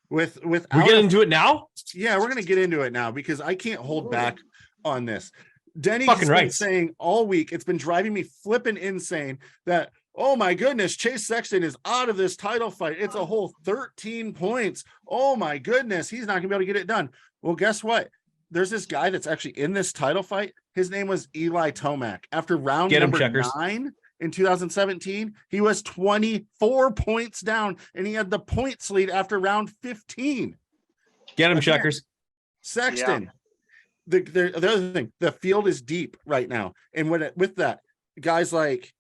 Speaker 3: We
Speaker 1: get into it now?
Speaker 3: Yeah, we're going to get into it now, because I can't hold back on this. Denny
Speaker 1: fucking
Speaker 3: has
Speaker 1: right.
Speaker 3: been saying all week, it's been driving me flipping insane that, oh my goodness, Chase Sexton is out of this title fight. It's a whole 13 points. Oh my goodness, he's not going to be able to get it done. Well, guess what? There's this guy that's actually in this title fight. His name was Eli Tomac. After round number 9 in 2017, he was 24 points down, and he had the points lead after round 15.
Speaker 1: Get him, Checkers.
Speaker 3: Sexton. Yeah. The other thing, the field is deep right now, and with that, guys like,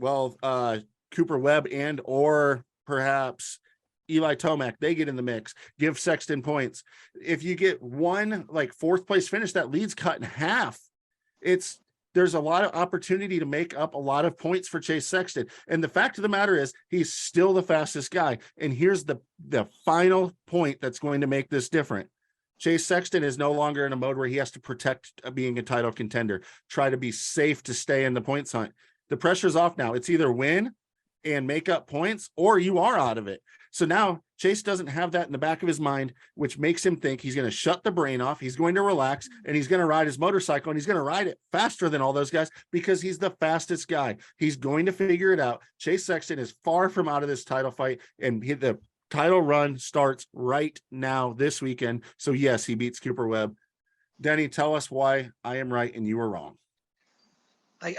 Speaker 3: Cooper Webb and or perhaps Eli Tomac, they get in the mix, give Sexton points. If you get one like fourth place finish, that lead's cut in half. There's a lot of opportunity to make up a lot of points for Chase Sexton. And the fact of the matter is he's still the fastest guy. And here's the final point that's going to make this different. Chase Sexton is no longer in a mode where he has to protect being a title contender, try to be safe to stay in the points hunt. The pressure's off now. It's either win and make up points or you are out of it. So now Chase doesn't have that in the back of his mind, which makes him think he's going to shut the brain off. He's going to relax and he's going to ride his motorcycle, and he's going to ride it faster than all those guys because he's the fastest guy. He's going to figure it out. Chase Sexton is far from out of this title fight, and the title run starts right now this weekend. So yes, he beats Cooper Webb. Denny, tell us why I am right and you were wrong.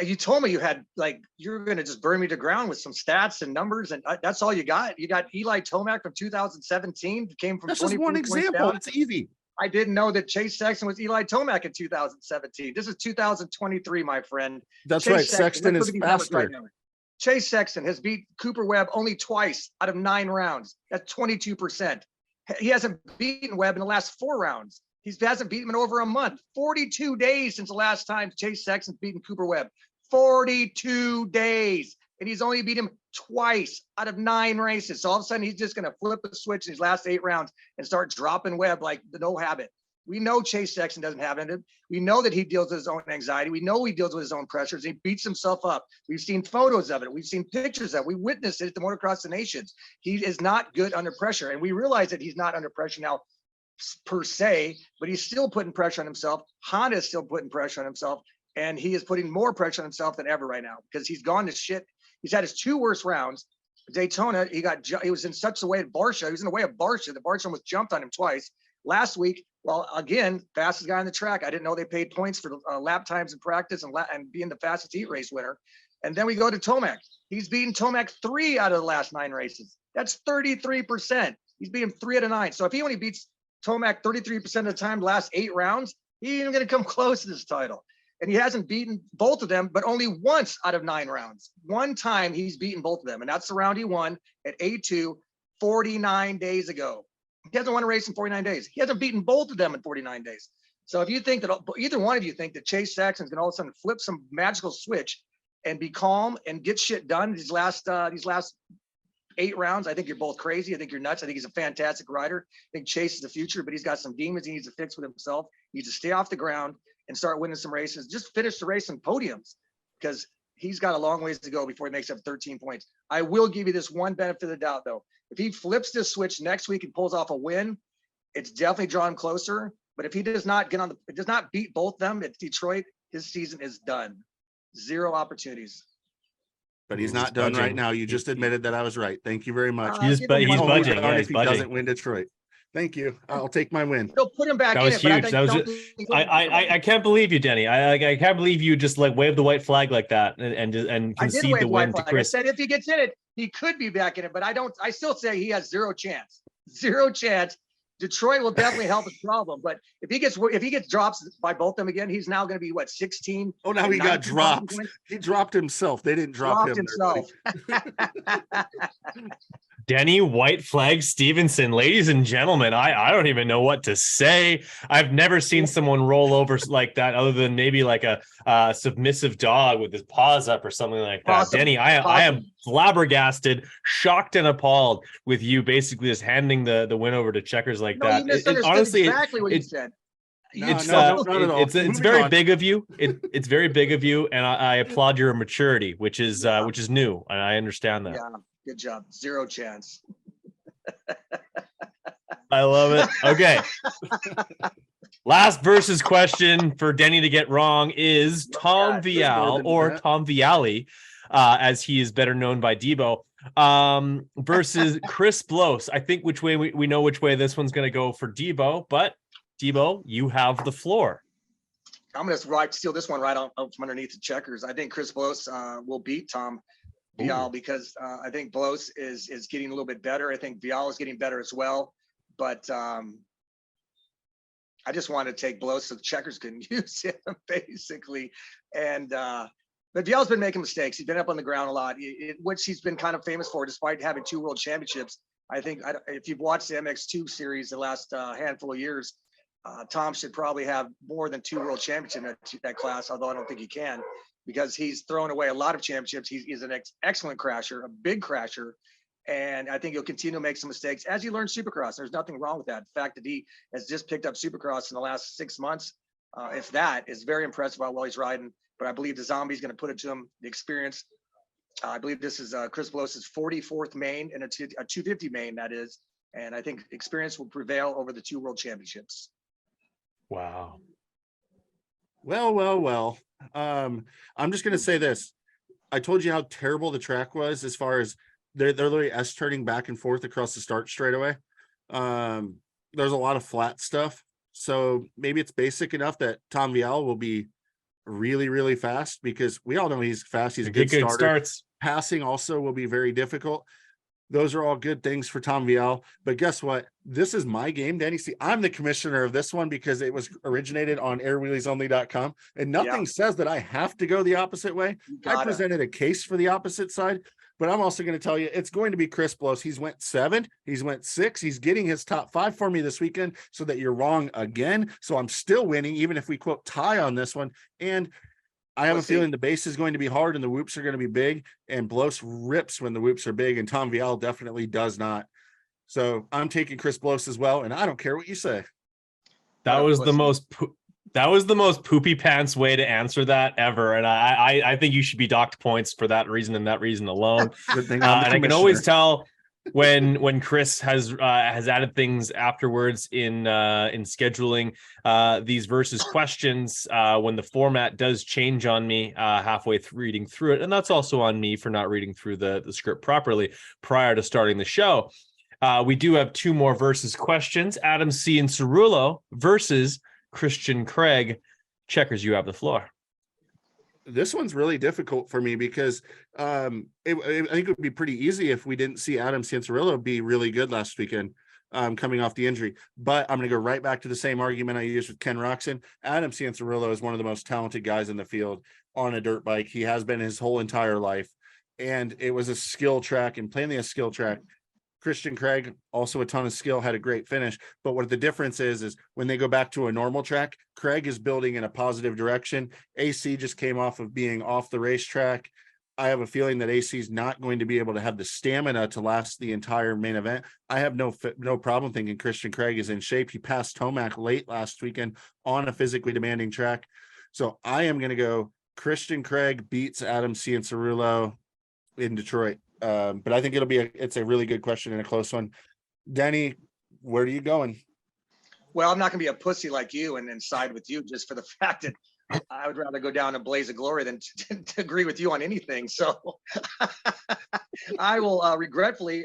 Speaker 2: You told me you were going to just burn me to ground with some stats and numbers, and that's all you got. You got Eli Tomac from 2017, came from.
Speaker 3: That's just one example. It's easy.
Speaker 2: I didn't know that Chase Sexton was Eli Tomac in 2017. This is 2023, my friend.
Speaker 3: That's
Speaker 2: Chase
Speaker 3: right. Sexton is faster.
Speaker 2: Right now. Chase Sexton has beat Cooper Webb only twice out of 9 rounds. That's 22%. He hasn't beaten Webb in the last 4 rounds. He hasn't beaten him in over a month. 42 days since the last time Chase Sexton's beaten Cooper Webb. 42 days. And he's only beat him twice out of 9 races. So all of a sudden, he's just going to flip the switch in his last 8 rounds and start dropping Webb like no habit. We know Chase Sexton doesn't have it. We know that he deals with his own anxiety. We know he deals with his own pressures. He beats himself up. We've seen photos of it. We've seen pictures of it. We witnessed it at the Motocross of the Nations. He is not good under pressure. And we realize that he's not under pressure now per se, but he's still putting pressure on himself. Honda is still putting pressure on himself. And he is putting more pressure on himself than ever right now because he's gone to shit. He's had his 2 worst rounds. Daytona, he was in such a way at Barsha. He was in the way of Barsha. The Barsha almost jumped on him twice. Last week, well, again, fastest guy on the track. I didn't know they paid points for lap times in practice and being the fastest heat race winner. And then we go to Tomac. He's beaten Tomac 3 out of the last 9 races. That's 33%. He's beaten 3 out of 9. So if he only beats Tomac 33% of the time, the last 8 rounds, he ain't even going to come close to this title. And he hasn't beaten both of them, but only once out of 9 rounds. One time he's beaten both of them, and that's the round he won at A2 49 days ago. He hasn't won a race in 49 days. He hasn't beaten both of them in 49 days. So if you think that either one of you think that Chase Sexton's going to all of a sudden flip some magical switch and be calm and get shit done these last 8 rounds, I think you're both crazy. I think you're nuts. I think he's a fantastic rider. I think Chase is the future, but he's got some demons he needs to fix with himself. He needs to stay off the ground and start winning some races. Just finish the race in podiums because he's got a long ways to go before he makes up 13 points. I will give you this one benefit of the doubt, though. If he flips this switch next week and pulls off a win, it's definitely drawn closer. But if he does not does not beat both of them at Detroit, his season is done. 0 opportunities.
Speaker 3: But he's not done right now. You just admitted that I was right. Thank you very much.
Speaker 1: He's budging. Yeah,
Speaker 3: if he doesn't win Detroit. Thank you. I'll take my win.
Speaker 2: They'll put him back
Speaker 1: that
Speaker 2: in.
Speaker 1: Was huge. That was just, I can't believe you, Denny. I can't believe you just like wave the white flag like that and concede the win to Chris.
Speaker 2: I said if he gets in it, he could be back in it, but I still say he has 0 chance. 0 chance. Detroit will definitely help his problem, but if he gets drops by both of them again, he's now going to be 16.
Speaker 3: Oh, now he got dropped. He dropped himself. They didn't drop him.
Speaker 2: Himself.
Speaker 1: Denny white flag Stephenson, ladies and gentlemen, I don't even know what to say. I've never seen someone roll over like that other than maybe like a submissive dog with his paws up or something like that. Awesome. Denny, I am flabbergasted, shocked and appalled with you basically just handing the win over to Checkers like that.
Speaker 2: Honestly, exactly what you said.
Speaker 1: It's very big of you. It's very big of you, and I applaud your maturity, which is new. And I understand that.
Speaker 2: Yeah. Good job. 0 chance.
Speaker 1: I love it. Okay. Last versus question for Denny to get wrong is Tom Vial or Tom Viali, as he is better known by Debo, versus Chris Blos. I think we know which way this one's going to go for Debo, but Debo, you have the floor.
Speaker 2: I'm going to steal this one right out from underneath the Checkers. I think Chris Blos will beat Tom Vial because I think Blos is getting a little bit better. I think Vial is getting better as well, but I just want to take Blos so the Checkers can use him basically. And but Vial's been making mistakes. He's been up on the ground a lot, which he's been kind of famous for, despite having 2 world championships. I think if you've watched the MX2 series the last handful of years, Tom should probably have more than 2 world championships in that class, although I don't think he can, because he's thrown away a lot of championships. He's an excellent crasher, a big crasher. And I think he'll continue to make some mistakes as he learns Supercross. There's nothing wrong with that. The fact that he has just picked up Supercross in the last 6 months, if that, is very impressive how well he's riding. But I believe the Zombie's going to put it to him, the experience. I believe this is Chris Blos's 44th main and a 250 main, that is. And I think experience will prevail over the 2 world championships.
Speaker 1: Wow.
Speaker 3: Well. I'm just going to say this. I told you how terrible the track was as far as they're literally S-turning back and forth across the start straightaway. There's a lot of flat stuff. So maybe it's basic enough that Tom Vial will be really, really fast, because we all know he's fast. He's a good starter.
Speaker 1: Starts.
Speaker 3: Passing also will be very difficult. Those are all good things for Tom Vial. But guess what? This is my game, Denny. See, I'm the commissioner of this one because it was originated on airwheeliesonly.com. And nothing says that I have to go the opposite way. I presented a case for the opposite side. But I'm also going to tell you, it's going to be Chris Blows. He's went 7. He's went 6. He's getting his top 5 for me this weekend, so that you're wrong again. So I'm still winning, even if we quote tie on this one. And I have a feeling the base is going to be hard and the whoops are going to be big, and Blows rips when the whoops are big, and Tom Vial definitely does not. So I'm taking Chris Blows as well, and I don't care what you say.
Speaker 1: That was the most poopy pants way to answer that ever, and I think you should be docked points for that reason and that reason alone.
Speaker 3: Good thing
Speaker 1: and I can always tell when Chris has added things afterwards in scheduling these versus questions, when the format does change on me halfway through reading through it, and that's also on me for not reading through the script properly prior to starting the show. We do have 2 more versus questions. Adam C. and Cerullo versus Christian Craig. Checkers, you have the floor.
Speaker 3: This one's really difficult for me because I think it would be pretty easy if we didn't see Adam Cianciarulo be really good last weekend, coming off the injury. But I'm going to go right back to the same argument I used with Ken Roczen. Adam Cianciarulo is one of the most talented guys in the field on a dirt bike. He has been his whole entire life. And it was a skill track, and plainly a skill track. Christian Craig, also a ton of skill, had a great finish. But what the difference is when they go back to a normal track, Craig is building in a positive direction. AC just came off of being off the racetrack. I have a feeling that AC is not going to be able to have the stamina to last the entire main event. I have no problem thinking Christian Craig is in shape. He passed Tomac late last weekend on a physically demanding track. So I am going to go Christian Craig beats Adam Cianciarulo in Detroit. But I think it's a really good question and a close one. Denny, where are you going?
Speaker 2: Well, I'm not going to be a pussy like you and side with you just for the fact that I would rather go down a blaze of glory than to agree with you on anything. So I will regretfully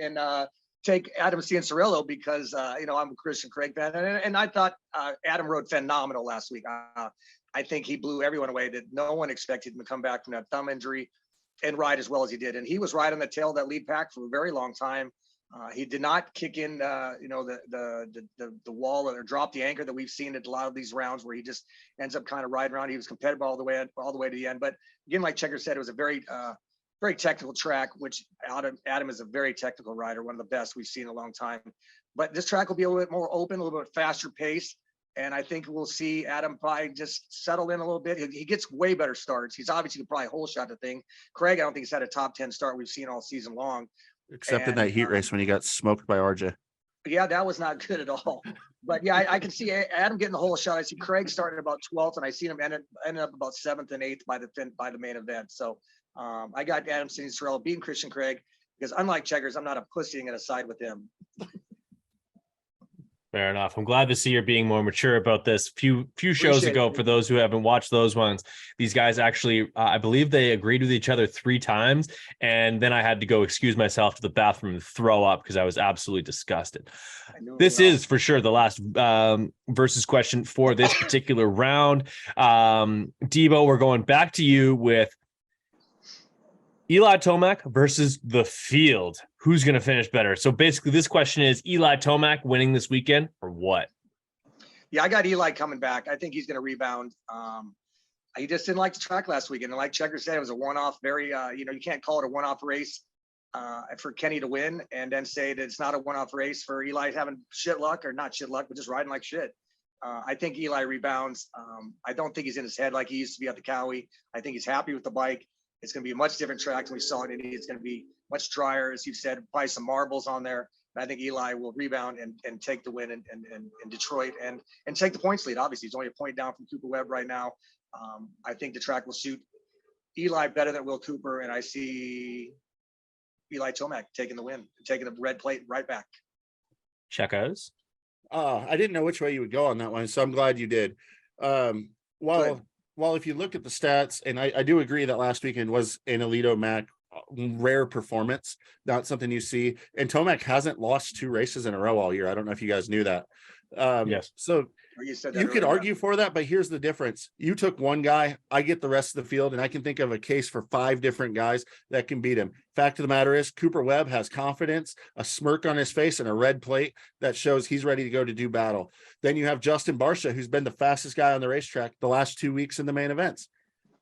Speaker 2: take Adam Cianciarulo because I'm a Christian Craig fan, and I thought Adam rode phenomenal last week. I think he blew everyone away. That no one expected him to come back from that thumb injury and ride as well as he did. And he was right on the tail of that lead pack for a very long time. He did not kick in, the wall or drop the anchor that we've seen at a lot of these rounds where he just ends up kind of riding around. He was competitive all the way to the end. But again, like Checker said, it was a very, very technical track, which Adam is a very technical rider, one of the best we've seen in a long time. But this track will be a little bit more open, a little bit faster pace. And I think we'll see Adam probably just settle in a little bit. He gets way better starts. He's obviously probably whole shot the thing. Craig, I don't think he's had a top 10 start we've seen all season long.
Speaker 3: Except in that heat race when he got smoked by RJ.
Speaker 2: Yeah, that was not good at all. But yeah, I can see Adam getting the whole shot. I see Craig starting about 12th, and I see him ended up about 7th and 8th by the main event. So I got Adam Cianciarulo beating Christian Craig because unlike Checkers, I'm not a pussy and going to side with him.
Speaker 1: Fair enough. I'm glad to see you're being more mature about this. Few shows ago, for those who haven't watched those ones, these guys actually, I believe they agreed with each other 3 times. And then I had to go excuse myself to the bathroom and throw up because I was absolutely disgusted. This is for sure the last versus question for this particular round. Debo, we're going back to you with Eli Tomac versus the field. Who's going to finish better? So basically this question is Eli Tomac winning this weekend or what?
Speaker 2: Yeah, I got Eli coming back. I think he's going to rebound. He just didn't like the track last weekend. And like Checker said, it was a one-off, very, you can't call it a one-off race. for Kenny to win, and then say that it's not a one-off race for Eli having shit luck, or not shit luck, but just riding like shit. I think Eli rebounds. I don't think he's in his head like he used to be at the Cowie. I think he's happy with the bike. It's going to be a much different track than we saw in Indy. It's going to be much drier, as you said, probably some marbles on there. And I think Eli will rebound and take the win in Detroit and take the points lead. Obviously, he's only a point down from Cooper Webb right now. I think the track will suit Eli better than it will Cooper, and I see Eli Tomac taking the win, taking the red plate right back.
Speaker 1: Checkos.
Speaker 3: I didn't know which way you would go on that one, so I'm glad you did. While if you look at the stats, and I do agree that last weekend was an Eli Tomac rare performance, not something you see. And Tomac hasn't lost 2 races in a row all year. I don't know if you guys knew that.
Speaker 1: Yes.
Speaker 3: So
Speaker 2: you
Speaker 3: could argue for that, but here's the difference. You took one guy, I get the rest of the field, and I can think of a case for 5 different guys that can beat him. Fact of the matter is, Cooper Webb has confidence, a smirk on his face, and a red plate that shows he's ready to go to do battle. Then you have Justin Barcia, who's been the fastest guy on the racetrack the last 2 weeks in the main events.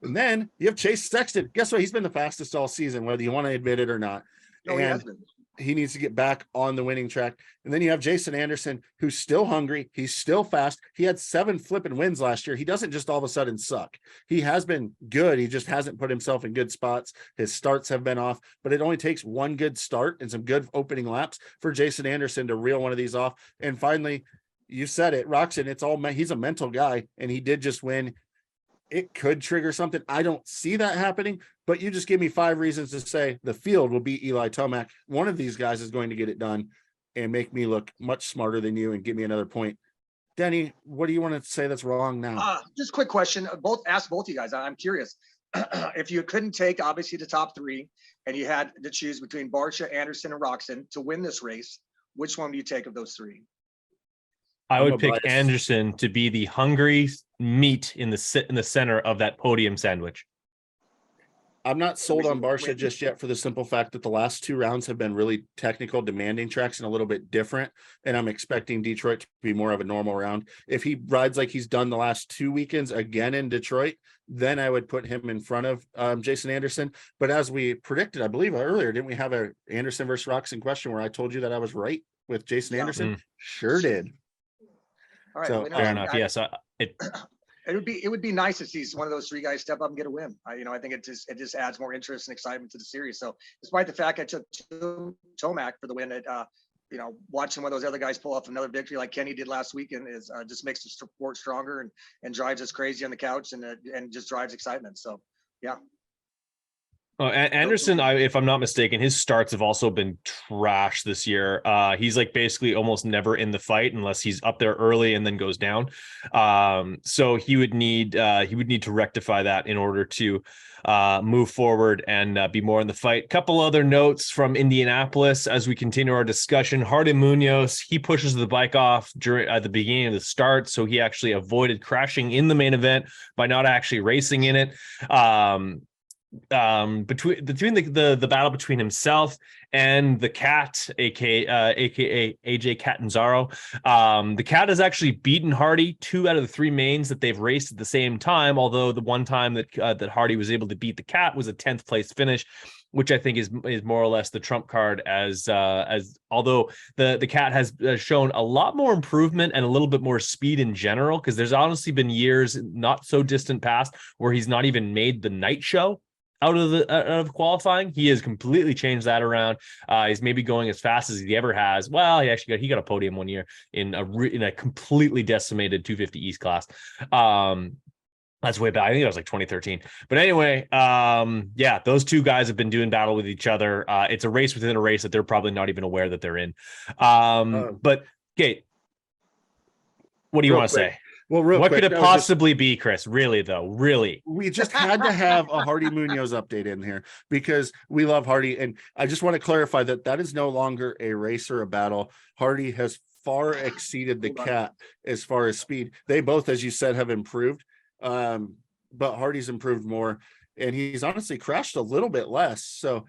Speaker 3: And then you have Chase Sexton. Guess what? He's been the fastest all season, whether you want to admit it or not.
Speaker 2: No, he has been.
Speaker 3: He needs to get back on the winning track. And then you have Jason Anderson, who's still hungry. He's still fast. He had 7 flipping wins last year. He doesn't just all of a sudden suck. He has been good. He just hasn't put himself in good spots. His starts have been off, but it only takes one good start and some good opening laps for Jason Anderson to reel one of these off. And finally, you said it, Roczen, he's a mental guy, and he did just win. It could trigger something. I don't see that happening, but you just give me 5 reasons to say the field will beat Eli Tomac. One of these guys is going to get it done and make me look much smarter than you and give me another point. Denny, what do you want to say that's wrong now?
Speaker 2: Just a quick question. Ask both you guys. I'm curious. If you couldn't take, obviously, the top 3, and you had to choose between Barcia, Anderson, and Roczen to win this race, which one do you take of those 3?
Speaker 1: I would pick Anderson to be the hungry meat in the center of that podium sandwich.
Speaker 3: I'm not sold on Barcia just yet for the simple fact that the last 2 rounds have been really technical, demanding tracks and a little bit different. And I'm expecting Detroit to be more of a normal round. If he rides like he's done the last 2 weekends again in Detroit, then I would put him in front of Jason Anderson. But as we predicted, I believe earlier, didn't we have a Anderson versus Roczen question where I told you that I was right with Jason Anderson? Sure did.
Speaker 2: All right,
Speaker 1: so fair enough. Yes,
Speaker 2: it would be nice to see one of those 3 guys step up and get a win. I think it just adds more interest and excitement to the series. So despite the fact I took Tomac for the win, watching one of those other guys pull off another victory like Kenny did last weekend is just makes the sport stronger and drives us crazy on the couch and just drives excitement. So yeah.
Speaker 1: Anderson, if I'm not mistaken, his starts have also been trash this year. He's like basically almost never in the fight unless he's up there early and then goes down. So he would need to rectify that in order to move forward and be more in the fight. Couple other notes from Indianapolis as we continue our discussion. Hardy Munoz, he pushes the bike off at the beginning of the start, so he actually avoided crashing in the main event by not actually racing in it. Between the battle between himself and the Cat, aka AJ Catanzaro, the Cat has actually beaten Hardy 2 out of the 3 mains that they've raced at the same time. Although the one time that Hardy was able to beat the Cat was a 10th place finish, which I think is more or less the trump card. As although the Cat has shown a lot more improvement and a little bit more speed in general, because there's honestly been years not so distant past where he's not even made the night show out of qualifying. He has completely changed that around. He's maybe going as fast as he ever has. Well, he got a podium one year in a completely decimated 250 East class. That's way back. I think that was like 2013. But anyway, those 2 guys have been doing battle with each other. It's a race within a race that they're probably not even aware that they're in. But Kate, what do you want to say?
Speaker 3: Well,
Speaker 1: what could it possibly be, Chris? Really, though, really.
Speaker 3: We just had to have a Hardy Munoz update in here because we love Hardy. And I just want to clarify that is no longer a race or a battle. Hardy has far exceeded the Cat as far as speed. They both, as you said, have improved. But Hardy's improved more. And he's honestly crashed a little bit less. So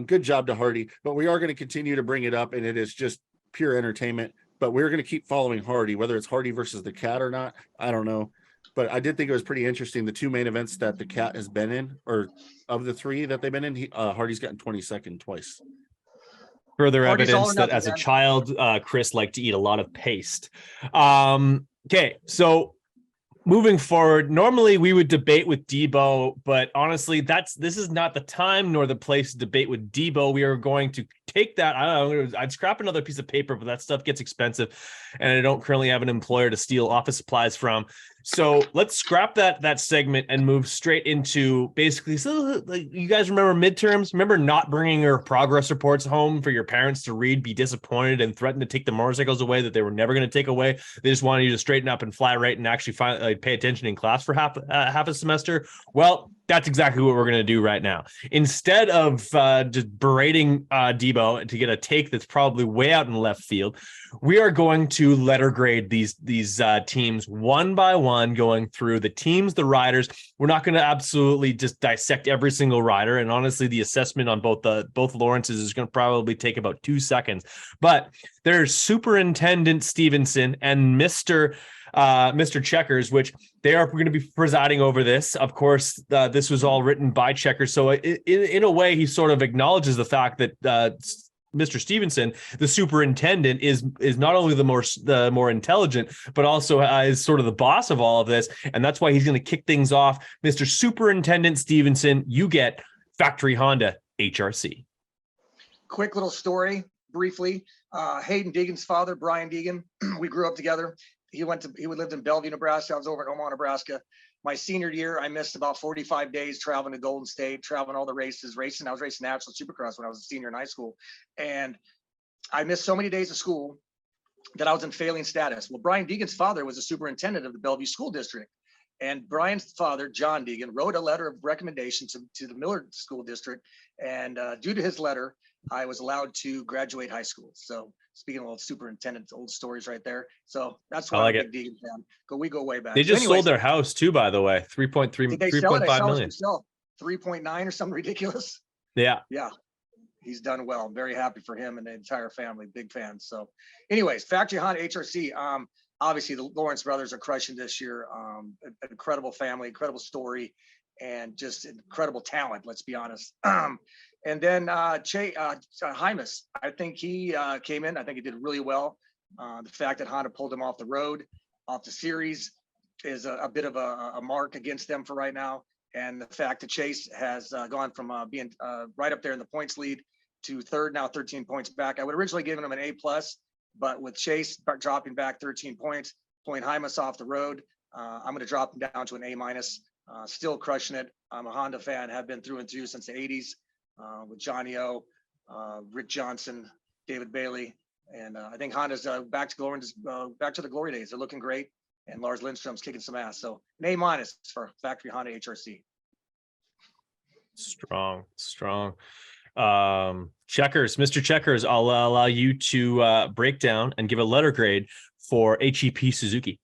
Speaker 3: good job to Hardy. But we are going to continue to bring it up, and it is just pure entertainment. But we're going to keep following Hardy, whether it's Hardy versus the Cat or not. I don't know. But I did think it was pretty interesting. The 2 main events that the Cat has been in, or of the 3 that they've been in, Hardy's gotten 22nd twice.
Speaker 1: Further
Speaker 2: Party's all or
Speaker 1: evidence that
Speaker 2: nothing,
Speaker 1: as a
Speaker 2: man.
Speaker 1: child, Chris liked to eat a lot of paste. Okay, so moving forward, normally we would debate with Debo, but honestly, this is not the time nor the place to debate with Debo. We are going to take that. I don't know. I'd scrap another piece of paper, but that stuff gets expensive, and I don't currently have an employer to steal office supplies from. So let's scrap that segment and move straight into basically. So, like, you guys remember midterms? Remember not bringing your progress reports home for your parents to read, be disappointed, and threaten to take the motorcycles away that they were never going to take away. They just wanted you to straighten up and fly right and actually pay attention in class for half a semester. Well, that's exactly what we're going to do right now. Instead of just berating Debo to get a take that's probably way out in left field, we are going to letter grade these teams one by one, going through the teams, the riders. We're not going to absolutely just dissect every single rider. And honestly, the assessment on both Lawrences is going to probably take about 2 seconds. But there's Superintendent Stephenson and Mr. Checkers, which they are going to be presiding over this. Of course, this was all written by Checkers. So in a way, he sort of acknowledges the fact that Mr. Stephenson, the superintendent, is not only the more intelligent, but also is sort of the boss of all of this. And that's why he's going to kick things off. Mr. Superintendent Stephenson, you get Factory Honda HRC.
Speaker 2: Quick little story, briefly. Hayden Deegan's father, Brian Deegan, we grew up together. He lived in Bellevue, Nebraska. I was over at Omaha, Nebraska. My senior year, I missed about 45 days traveling to Golden State, traveling all the races, racing. I was racing national Supercross when I was a senior in high school. And I missed so many days of school that I was in failing status. Well, Brian Deegan's father was a superintendent of the Bellevue School District. And Brian's father, John Deegan, wrote a letter of recommendation to the Millard School District. And due to his letter, I was allowed to graduate high school. So speaking of old superintendents, old stories right there. So that's why I'm a big Deegan fan. We go way back.
Speaker 1: They just sold their house too, by the way. 3.3,
Speaker 2: did they sell it?
Speaker 1: 3.5 million.
Speaker 2: 3.9 or something ridiculous.
Speaker 1: Yeah.
Speaker 2: Yeah. He's done well. I'm very happy for him and the entire family. Big fans. So anyways, Factory Honda HRC. Obviously the Lawrence brothers are crushing this year. Incredible family, incredible story, and just incredible talent. Let's be honest. And then Hymas, I think he came in. I think he did really well. The fact that Honda pulled him off the road, off the series, is a bit of a mark against them for right now. And the fact that Chase has gone from being right up there in the points lead to third, now 13 points back. I would originally given him an A+, but with Chase dropping back 13 points, pulling Hymas off the road, I'm going to drop him down to an A-. Still crushing it. I'm a Honda fan, have been through and through since the 80s. With Johnny O, Rick Johnson, David Bailey, and I think Honda's back to the glory days. They're looking great, and Lars Lindstrom's kicking some ass. So an A- for Factory Honda HRC.
Speaker 1: Strong. Checkers, Mr. Checkers, I'll allow you to break down and give a letter grade for HEP Suzuki.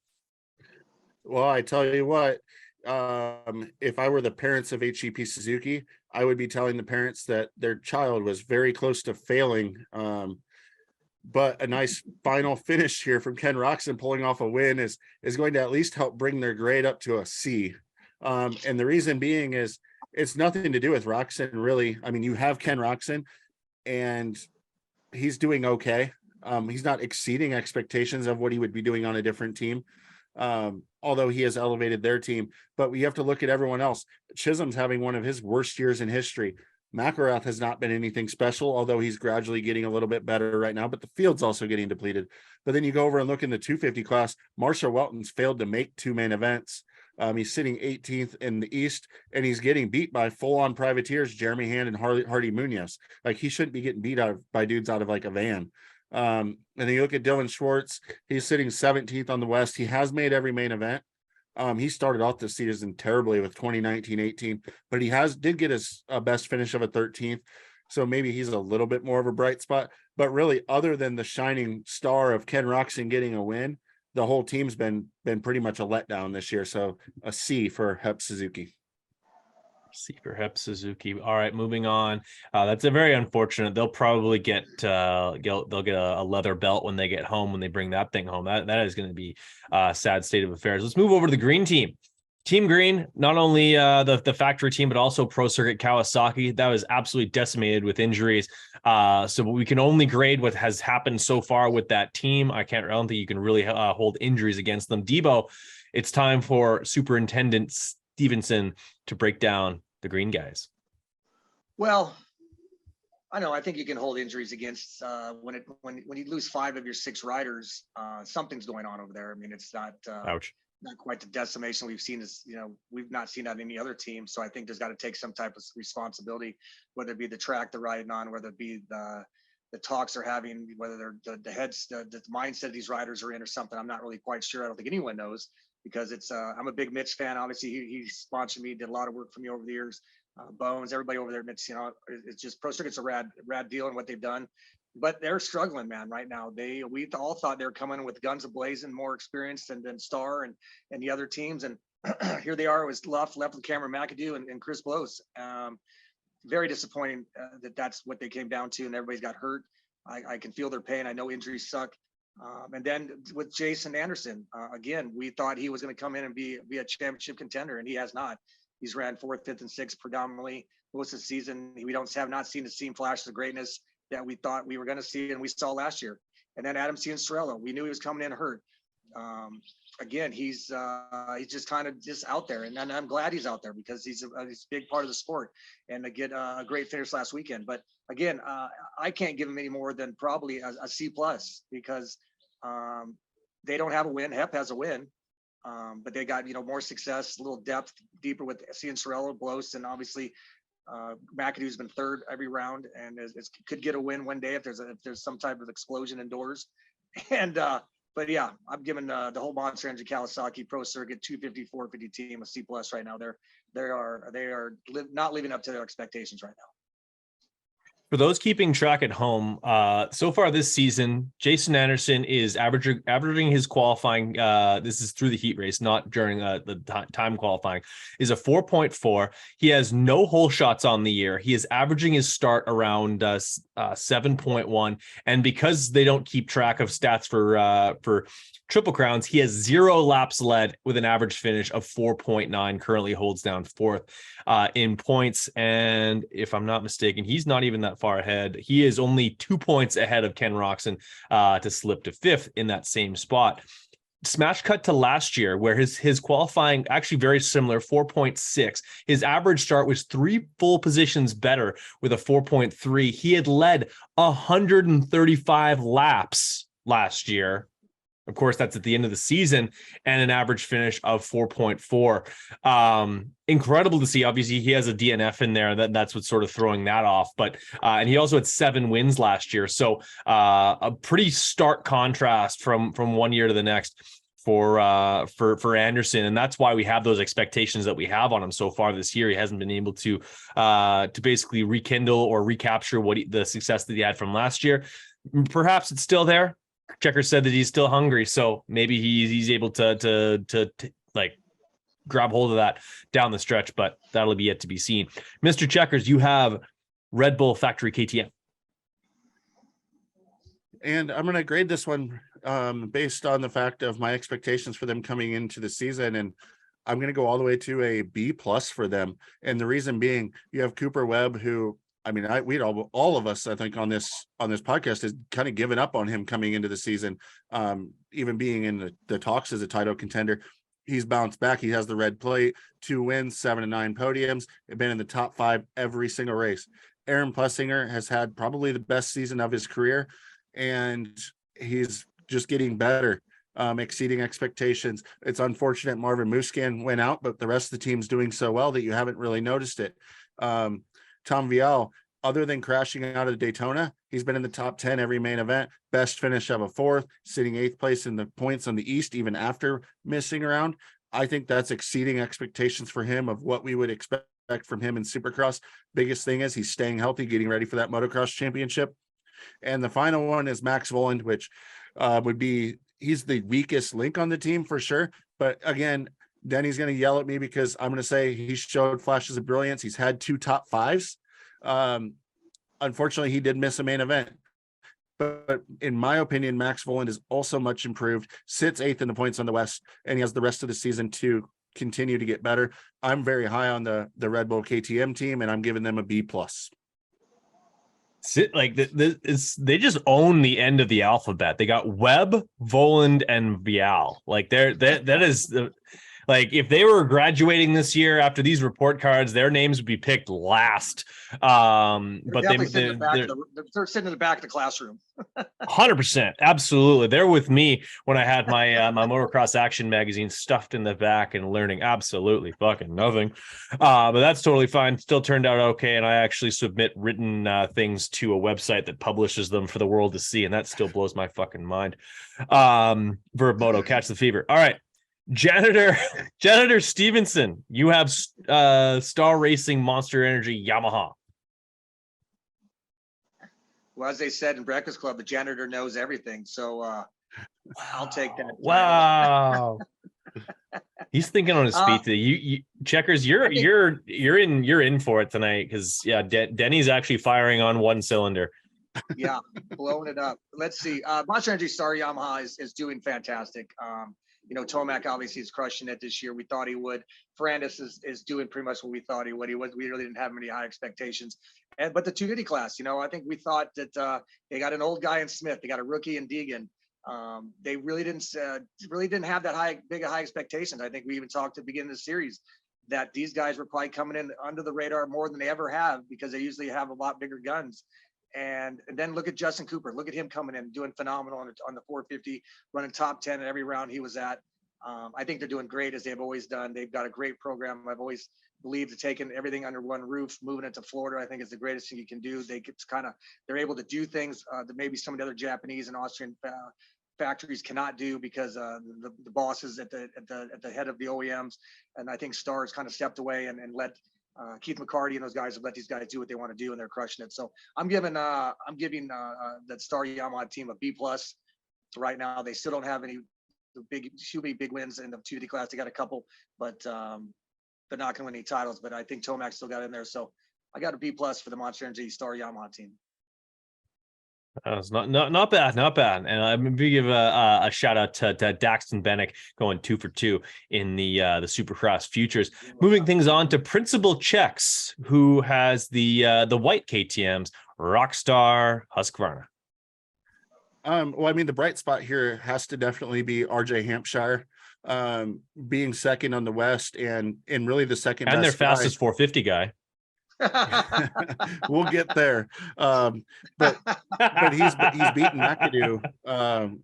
Speaker 3: Well, I tell you what, if I were the parents of HEP Suzuki, I would be telling the parents that their child was very close to failing. But a nice final finish here from Ken Roczen pulling off a win is going to at least help bring their grade up to a C. And the reason being is it's nothing to do with Roczen, really. I mean, you have Ken Roczen, and he's doing okay. He's not exceeding expectations of what he would be doing on a different team. Although he has elevated their team, but we have to look at everyone else. Chisholm's having one of his worst years in history. McElrath has not been anything special, although he's gradually getting a little bit better right now, but the field's also getting depleted. But then you go over and look in the 250 class, Marshall Welton's failed to make 2 main events. He's sitting 18th in the East, and he's getting beat by full-on privateers, Jeremy Hand and Hardy Munoz. Like, he shouldn't be getting beat by dudes out of like a van. And then you look at Dylan Schwartz, he's sitting 17th on the West. He has made every main event. He started off this season terribly with 2019-18, but he did get his best finish of a 13th. So maybe he's a little bit more of a bright spot, but really other than the shining star of Ken Roczen getting a win, the whole team's been pretty much a letdown this year. So a C for Hep Suzuki.
Speaker 1: C for Hep Suzuki. All right, moving on. That's a very unfortunate. They'll probably get a leather belt when they get home, when they bring that thing home. That is going to be a sad state of affairs. Let's move over to the green team. Team Green, not only the factory team, but also Pro Circuit Kawasaki, that was absolutely decimated with injuries. So we can only grade what has happened so far with that team. I don't think you can really hold injuries against them. Debo, it's time for Superintendent Stephenson to break down the Green guys.
Speaker 2: Well, I know. I think you can hold injuries against when you lose 5 of your 6 riders. Something's going on over there. I mean, it's not.
Speaker 1: Ouch.
Speaker 2: Not quite the decimation we've seen we've not seen that in any other team. So I think there's got to take some type of responsibility, whether it be the track they're riding on, whether it be the talks they're having, whether they're the heads, the mindset these riders are in or something. I'm not really quite sure. I don't think anyone knows, because it's I'm a big Mitch fan. Obviously he sponsored me, did a lot of work for me over the years. Bones, everybody over there, Mitch, it's just Pro Circuit's a rad deal in what they've done. But they're struggling, man, right now. We all thought they were coming with guns ablazing, more experienced than Star and the other teams. And here they are. It was left with Cameron McAdoo and Chris Blows. Very disappointing that that's what they came down to, and everybody's got hurt. I can feel their pain. I know injuries suck. And then with Jason Anderson, again, we thought he was going to come in and be a championship contender, and he has not. He's ran 4th, 5th, and 6th predominantly most of the season. We have not seen the same flashes of greatness that we thought we were going to see and we saw last year. And then Adam Cianciarulo, we knew he was coming in hurt. Again, he's just kind of just out there, and I'm glad he's out there, because he's a big part of the sport, and to get a great finish last weekend. But again, I can't give him any more than probably a C+, because they don't have a win. HEP has a win, but they got more success, a little depth deeper with Cianciarulo, Blows, and obviously McAdoo's been 3rd every round, and could get a win one day if there's some type of explosion indoors. And but yeah, I'm giving the whole Monster Energy Kawasaki Pro Circuit 250, 450 team a C+ right now. They are not living up to their expectations right now.
Speaker 1: For those keeping track at home, so far this season, Jason Anderson is averaging his qualifying. This is through the heat race, not during the time qualifying. Is a 4.4. He has no hole shots on the year. He is averaging his start around 7.1. And because they don't keep track of stats for Triple Crowns, he has 0 laps led with an average finish of 4.9. Currently holds down 4th in points. And if I'm not mistaken, he's not even that far ahead. He is only 2 points ahead of Ken Roczen to slip to 5th in that same spot. Smash cut to last year, where his qualifying actually very similar, 4.6. His average start was 3 full positions better with a 4.3. He had led 135 laps last year. Of course, that's at the end of the season, and an average finish of 4.4. Incredible to see. Obviously, he has a DNF in there. That's what's sort of throwing that off. But and he also had 7 wins last year. So a pretty stark contrast from one year to the next for Anderson, and that's why we have those expectations that we have on him so far this year. He hasn't been able to basically rekindle or recapture the success that he had from last year. Perhaps it's still there. Checker said that he's still hungry, so maybe he's able to like grab hold of that down the stretch, but that'll be yet to be seen. Mr. Checkers, you have Red Bull Factory KTM.
Speaker 3: And I'm going to grade this one based on the fact of my expectations for them coming into the season. And I'm going to go all the way to a B+ for them. And the reason being, you have Cooper Webb, who, I mean, we'd all of us, I think, on this podcast has kind of given up on him coming into the season, even being in the talks as a title contender. He's bounced back. He has the red plate, 2 wins, 7 and 9 podiums, been in the top 5 every single race. Aaron Plessinger has had probably the best season of his career, and he's just getting better, exceeding expectations. It's unfortunate Marvin Musquin went out, but the rest of the team's doing so well that you haven't really noticed it. Tom Vial, other than crashing out of Daytona, he's been in the top 10 every main event, best finish of a 4th, sitting 8th place in the points on the East, even after missing around. I think that's exceeding expectations for him of what we would expect from him in Supercross. Biggest thing is he's staying healthy, getting ready for that motocross championship. And the final one is Max Voland, which would be, he's the weakest link on the team for sure. But again, Denny's going to yell at me because I'm going to say he showed flashes of brilliance. He's had 2 top 5s. Unfortunately, he did miss a main event. But in my opinion, Max Voland is also much improved, sits 8th in the points on the West, and he has the rest of the season to continue to get better. I'm very high on the Red Bull KTM team, and I'm giving them a B+.
Speaker 1: Like they just own the end of the alphabet. They got Webb, Voland, and Vial. Like that is the. Like if they were graduating this year after these report cards, their names would be picked last. But they're
Speaker 2: sitting in the back of the classroom.
Speaker 1: 100%, absolutely. They're with me when I had my my motocross action magazine stuffed in the back and learning absolutely fucking nothing. But that's totally fine. Still turned out okay, and I actually submit written things to a website that publishes them for the world to see, and that still blows my fucking mind. Verb Moto, catch the fever. All right. Janitor Stephenson, you have Star Racing Monster Energy Yamaha.
Speaker 2: Well, as they said in Breakfast Club, the janitor knows everything. So I'll take that.
Speaker 1: Wow. He's thinking on his feet today. You Checkers, you're in for it tonight because Denny's actually firing on one cylinder.
Speaker 2: Yeah, blowing it up. Let's see. Monster Energy Star Yamaha is doing fantastic. Tomac obviously is crushing it this year. We thought he would. Ferrandis is doing pretty much what we thought he would. We really didn't have many high expectations. But the 250 class, I think we thought that they got an old guy in Smith. They got a rookie in Deegan. They really didn't have that high expectations. I think we even talked at the beginning of the series that these guys were probably coming in under the radar more than they ever have because they usually have a lot bigger guns. And then look at Justin Cooper. Look at him coming in, doing phenomenal on the 450, running top 10 in every round he was at. I think they're doing great as they've always done. They've got a great program. I've always believed that taking everything under one roof, moving it to Florida, I think is the greatest thing you can do. They're able to do things that maybe some of the other Japanese and Austrian factories cannot do because the bosses at the head of the OEMs, and I think Star has kind of stepped away and let Keith McCarty and those guys have let these guys do what they want to do, and they're crushing it. So I'm giving that Star Yamaha team a B+ right now. They still don't have any big wins in the 2D class. They got a couple, but they're not going to win any titles. But I think Tomac still got in there, so I got a B+ for the Monster Energy Star Yamaha team.
Speaker 1: It's not bad, and I'm gonna give a shout out to Daxton Bennick going 2 for 2 in the Supercross Futures. Moving things on to Principal Checks, who has the white KTM's Rockstar Husqvarna.
Speaker 3: Well, I mean, the bright spot here has to definitely be RJ Hampshire, being second on the West and really the second
Speaker 1: and
Speaker 3: best
Speaker 1: their fastest 450 guy.
Speaker 3: We'll get there. But he's beaten McAdoo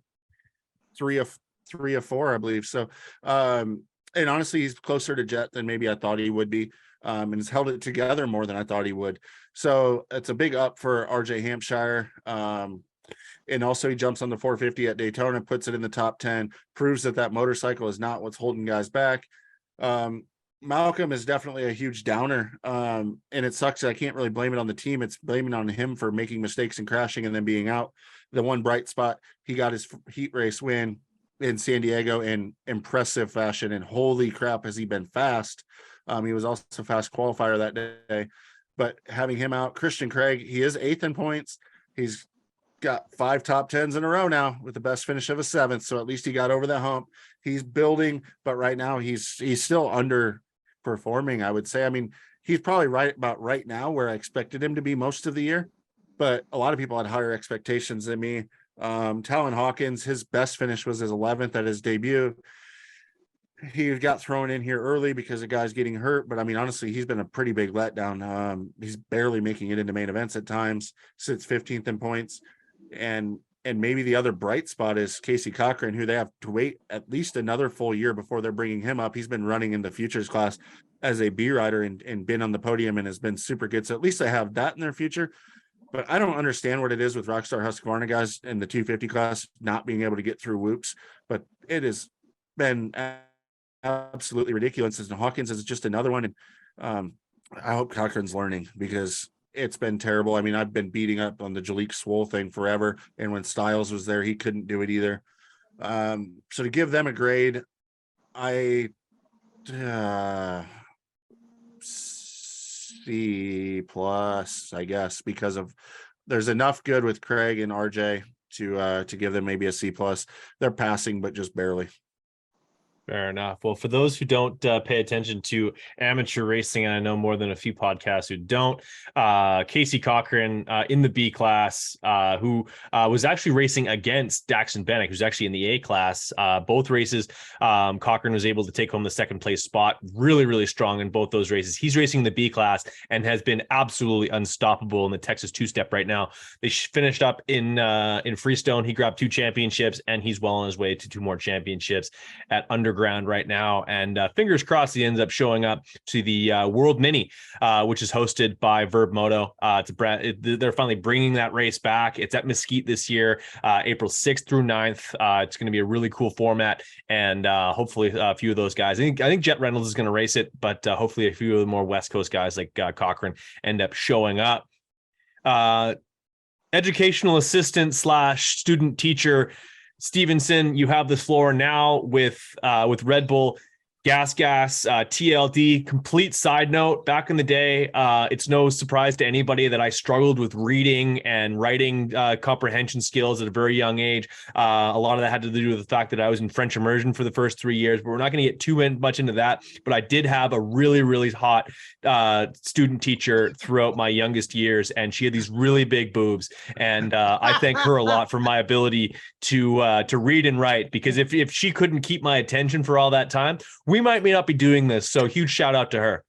Speaker 3: 3 of 4, I believe. So and honestly, he's closer to Jet than maybe I thought he would be. And has held it together more than I thought he would. So it's a big up for RJ Hampshire. And also he jumps on the 450 at Daytona, puts it in the top 10, proves that motorcycle is not what's holding guys back. Malcolm is definitely a huge downer. And it sucks that I can't really blame it on the team. It's blaming on him for making mistakes and crashing and then being out. The one bright spot, he got his heat race win in San Diego in impressive fashion. And holy crap, has he been fast. He was also fast qualifier that day. But having him out, Christian Craig, he is 8th in points. He's got 5 top 10s in a row now with the best finish of a 7th. So at least he got over the hump. He's building, but right now he's still underperforming, I would say. I mean, he's probably right now where I expected him to be most of the year, but a lot of people had higher expectations than me. Talon Hawkins, his best finish was his 11th at his debut. He got thrown in here early because the guy's getting hurt, but I mean, honestly, he's been a pretty big letdown. He's barely making it into main events at times, sits 15th in points. And maybe the other bright spot is Casey Cochran, who they have to wait at least another full year before they're bringing him up. He's been running in the futures class as a B rider and been on the podium and has been super good. So at least they have that in their future. But I don't understand what it is with Rockstar Husqvarna guys in the 250 class not being able to get through whoops. But it has been absolutely ridiculous. And Hawkins is just another one. And I hope Cochran's learning because it's been terrible. I mean, I've been beating up on the Jalik Swoll thing forever. And when Styles was there, he couldn't do it either. So to give them a grade, I C+, I guess, because of there's enough good with Craig and RJ to give them maybe a C+. They're passing, but just barely.
Speaker 1: Fair enough. Well, for those who don't pay attention to amateur racing, and I know more than a few podcasts who don't, Casey Cochran in the B class, who was actually racing against Daxton Bennick, who's actually in the A class. Both races, Cochran was able to take home the second place spot. Really, really strong in both those races. He's racing in the B class and has been absolutely unstoppable in the Texas two-step right now. They finished up in Freestone. He grabbed 2 championships, and he's well on his way to 2 more championships at Underground right now. And fingers crossed he ends up showing up to the World Mini, which is hosted by Verb Moto. They're finally bringing that race back. It's at Mesquite this year, April 6th through 9th. It's going to be a really cool format, and hopefully a few of those guys. I think Jet Reynolds is going to race it, but hopefully a few of the more West Coast guys like Cochran end up showing up. Educational assistant / student teacher Stephenson, you have the floor now with Red Bull Gas TLD. Complete side note, back in the day, it's no surprise to anybody that I struggled with reading and writing comprehension skills at a very young age. A lot of that had to do with the fact that I was in French immersion for the first 3 years, but we're not going to get too much into that. But I did have a really, really hot student teacher throughout my youngest years, and she had these really big boobs. And I thank her a lot for my ability to read and write, because if she couldn't keep my attention for all that time, we might not be doing this. So huge shout out to her.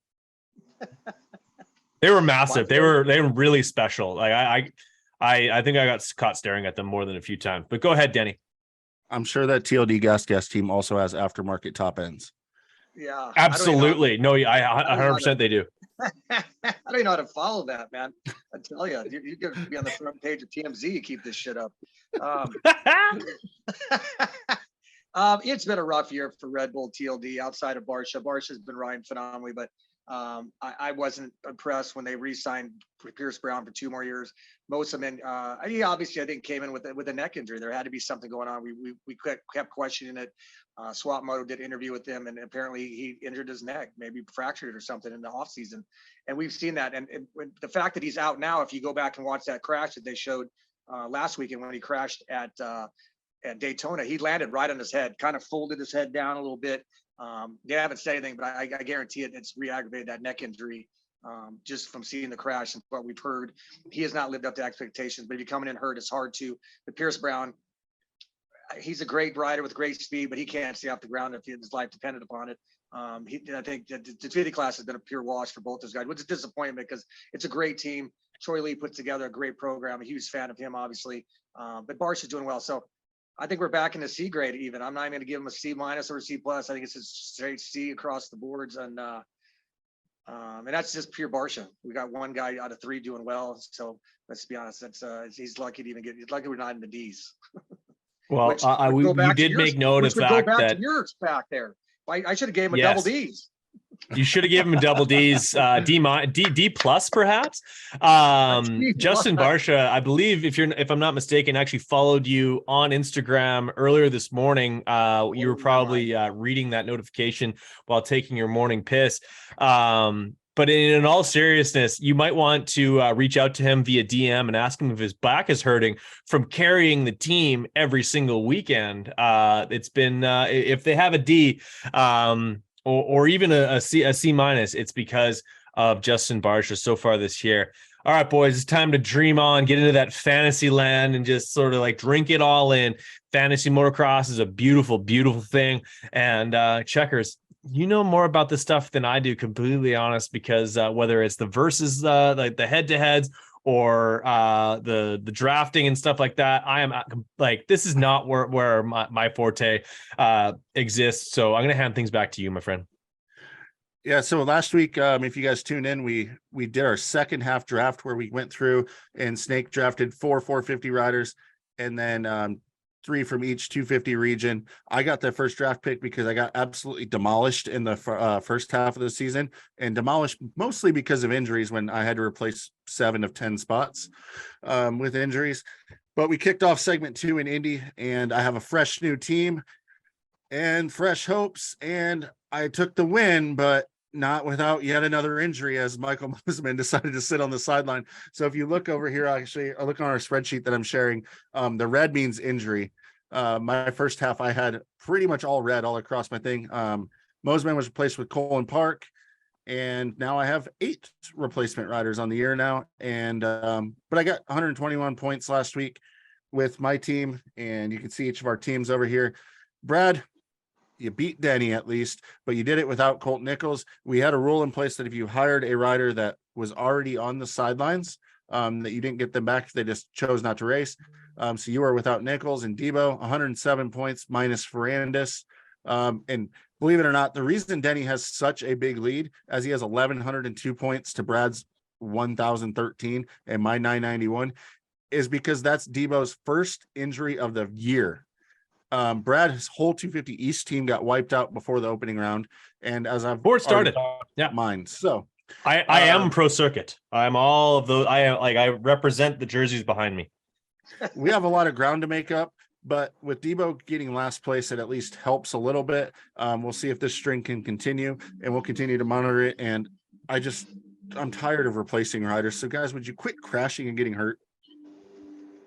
Speaker 1: They were massive. They were really special. Like I think I got caught staring at them more than a few times. But go ahead, Denny.
Speaker 3: I'm sure that TLD Gas team also has aftermarket top ends.
Speaker 2: Yeah,
Speaker 1: absolutely. No, I 100% they do.
Speaker 2: I don't even know how to follow that, man. I tell you, you could be on the front page of TMZ. You keep this shit up. It's been a rough year for Red Bull TLD outside of Barsha. Barsha's been riding phenomenally, but I wasn't impressed when they re-signed Pierce Brown for 2 more years. Most of them, he obviously I think came in with a neck injury. There had to be something going on. We kept questioning it. Swap Moto did an interview with him, and apparently he injured his neck, maybe fractured it or something in the off season. And we've seen that. And the fact that he's out now, if you go back and watch that crash that they showed last weekend when he crashed at Daytona, he landed right on his head, kind of folded his head down a little bit. They haven't said anything, but I guarantee it's re-aggravated that neck injury just from seeing the crash and what we've heard. He has not lived up to expectations, but if you're coming in hurt, it's hard to. But Pierce Brown, he's a great rider with great speed, but he can't stay off the ground if his life depended upon it. I think that the 50 class has been a pure wash for both those guys, which is a disappointment because it's a great team. Troy Lee puts together a great program. A huge fan of him, obviously. But Barsh is doing well. So I think we're back in the C grade even. I'm not even going to give him a C- or a C+. I think it's a straight C across the boards. And that's just pure Barsha. We got 1 guy out of 3 doing well. So let's be honest. He's lucky to even he's lucky we're not in the D's.
Speaker 1: Well, you did make note of the fact that
Speaker 2: yours back there. I should have gave him a
Speaker 1: yes.
Speaker 2: double D's.
Speaker 1: You should have given him a double D's, D plus perhaps. Justin Barsha, I believe, if I'm not mistaken, actually followed you on Instagram earlier this morning. You were probably reading that notification while taking your morning piss. But in all seriousness, you might want to reach out to him via DM and ask him if his back is hurting from carrying the team every single weekend. It's been if they have a D, or even a C minus, it's because of Justin Barsha so far this year. All right, boys, it's time to dream on, get into that fantasy land and just sort of like drink it all in. Fantasy motocross is a beautiful, beautiful thing. And Checkers, you know more about this stuff than I do, completely honest, because whether it's the versus, the head-to-heads, or the drafting and stuff like that, I am like, this is not where my forte exists. So I'm going to hand things back to you, my friend.
Speaker 3: Yeah. So last week, if you guys tuned in, we did our second half draft where we went through and Snake drafted 4 450 riders, and then 3 from each 250 region. I got the first draft pick because I got absolutely demolished in the first half of the season, and demolished mostly because of injuries when I had to replace 7 of 10 spots with injuries. But we kicked off segment 2 in Indy, and I have a fresh new team and fresh hopes, and I took the win, but not without yet another injury, as Michael Mosman decided to sit on the sideline. So if you look over here, actually, I look on our spreadsheet that I'm sharing, the red means injury. My first half, I had pretty much all red all across my thing. Mosman was replaced with Colin Park, and now I have 8 replacement riders on the year now. And but I got 121 points last week with my team, and you can see each of our teams over here. Brad, you beat Denny at least, but you did it without Colt Nichols. We had a rule in place that if you hired a rider that was already on the sidelines, that you didn't get them back if they just chose not to race. So you were without Nichols and Debo, 107 points minus Ferrandis. And believe it or not, the reason Denny has such a big lead, as he has 1,102 points to Brad's 1,013 and my 991, is because that's Debo's first injury of the year. Brad's whole 250 East team got wiped out before the opening round, and as I've
Speaker 1: before it started,
Speaker 3: mine. So
Speaker 1: I am pro circuit. I'm all of those. I represent the jerseys behind me.
Speaker 3: We have a lot of ground to make up, but with Debo getting last place, it at least helps a little bit. We'll see if this string can continue, and we'll continue to monitor it. And I'm tired of replacing riders. So guys, would you quit crashing and getting hurt?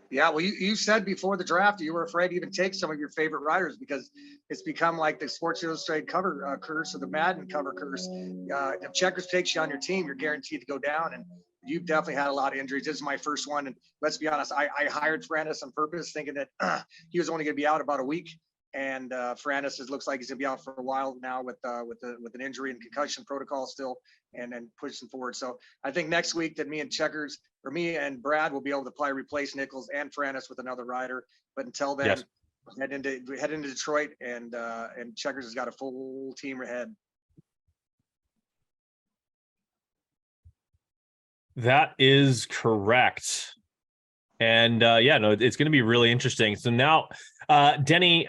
Speaker 2: Yeah, well, you said before the draft you were afraid to even take some of your favorite riders because it's become like the Sports Illustrated cover curse or the Madden cover curse. If Checkers takes you on your team, you're guaranteed to go down, and you've definitely had a lot of injuries. This is my first one, and let's be honest, I hired Ferrandis on purpose, thinking that he was only going to be out about a week, and Ferrandis looks like he's going to be out for a while now with an injury and concussion protocol still, and then pushing forward. So I think next week that me and Brad will be able to probably replace Nichols and Ferrandis with another rider. But until then, head into Detroit, and Checkers has got a full team ahead.
Speaker 1: That is correct. And it's going to be really interesting. So now, Denny,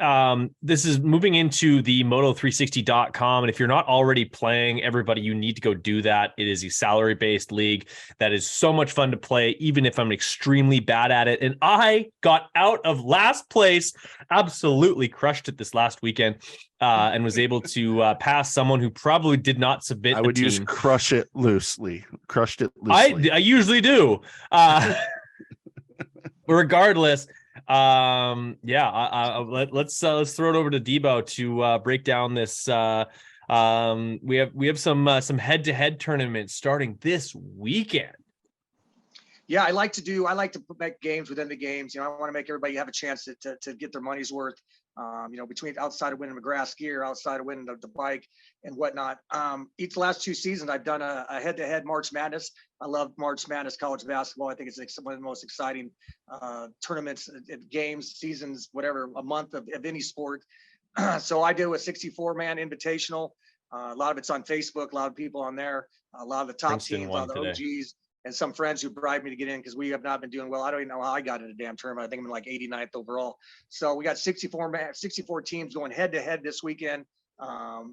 Speaker 1: this is moving into the Moto360.com. And if you're not already playing, everybody, you need to go do that. It is a salary-based league that is so much fun to play, even if I'm extremely bad at it. And I got out of last place, absolutely crushed it this last weekend, and was able to pass someone who probably did not submit.
Speaker 3: I would use crushed it loosely. I
Speaker 1: usually do. Regardless, let's throw it over to Debo to break down this. We have some head-to-head tournaments starting this weekend.
Speaker 2: Yeah, I like to make games within the games. I want to make everybody have a chance to get their money's worth. Between outside of winning McGrath's gear, outside of winning the bike and whatnot. Each last 2 seasons, I've done a head-to-head March Madness. I love March Madness college basketball. I think it's one of the most exciting tournaments, games, seasons, whatever, a month of any sport. So I do a 64-man invitational. A lot of it's on Facebook, a lot of people on there, a lot of the top teams, a lot of the OGs. And some friends who bribed me to get in because we have not been doing well. I don't even know how I got in a damn tournament. I think I'm like 89th overall. So we got 64 teams going head to head this weekend.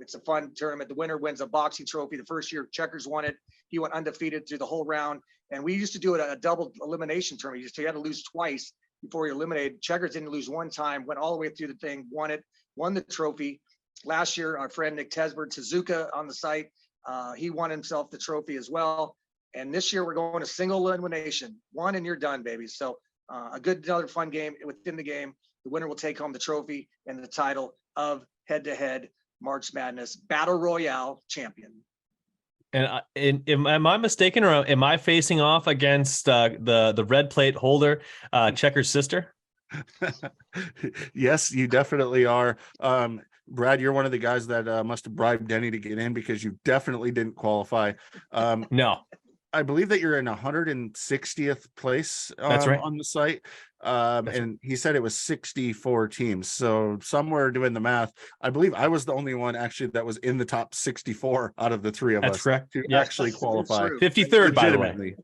Speaker 2: It's a fun tournament. The winner wins a boxing trophy. The first year Checkers won it. He went undefeated through the whole round. And we used to do it a double elimination tournament. You had to lose twice before you eliminated. Checkers didn't lose one time, went all the way through the thing, won the trophy. Last year, our friend Nick Tesbert, Suzuka on the site, he won himself the trophy as well. And this year we're going to single elimination, one and you're done, baby. So another fun game within the game. The winner will take home the trophy and the title of head-to-head March Madness Battle Royale champion.
Speaker 1: And am I mistaken, or am I facing off against the red plate holder, Checker's sister?
Speaker 3: Yes, you definitely are. Brad, you're one of the guys that must have bribed Denny to get in because you definitely didn't qualify.
Speaker 1: No.
Speaker 3: I believe that you're in 160th place
Speaker 1: That's right.
Speaker 3: on the site. And he said it was 64 teams. So somewhere doing the math, I believe I was the only one actually that was in the top 64 out of the 3 of us.
Speaker 1: That's correct.
Speaker 3: To actually qualify.
Speaker 1: 53rd, by the way.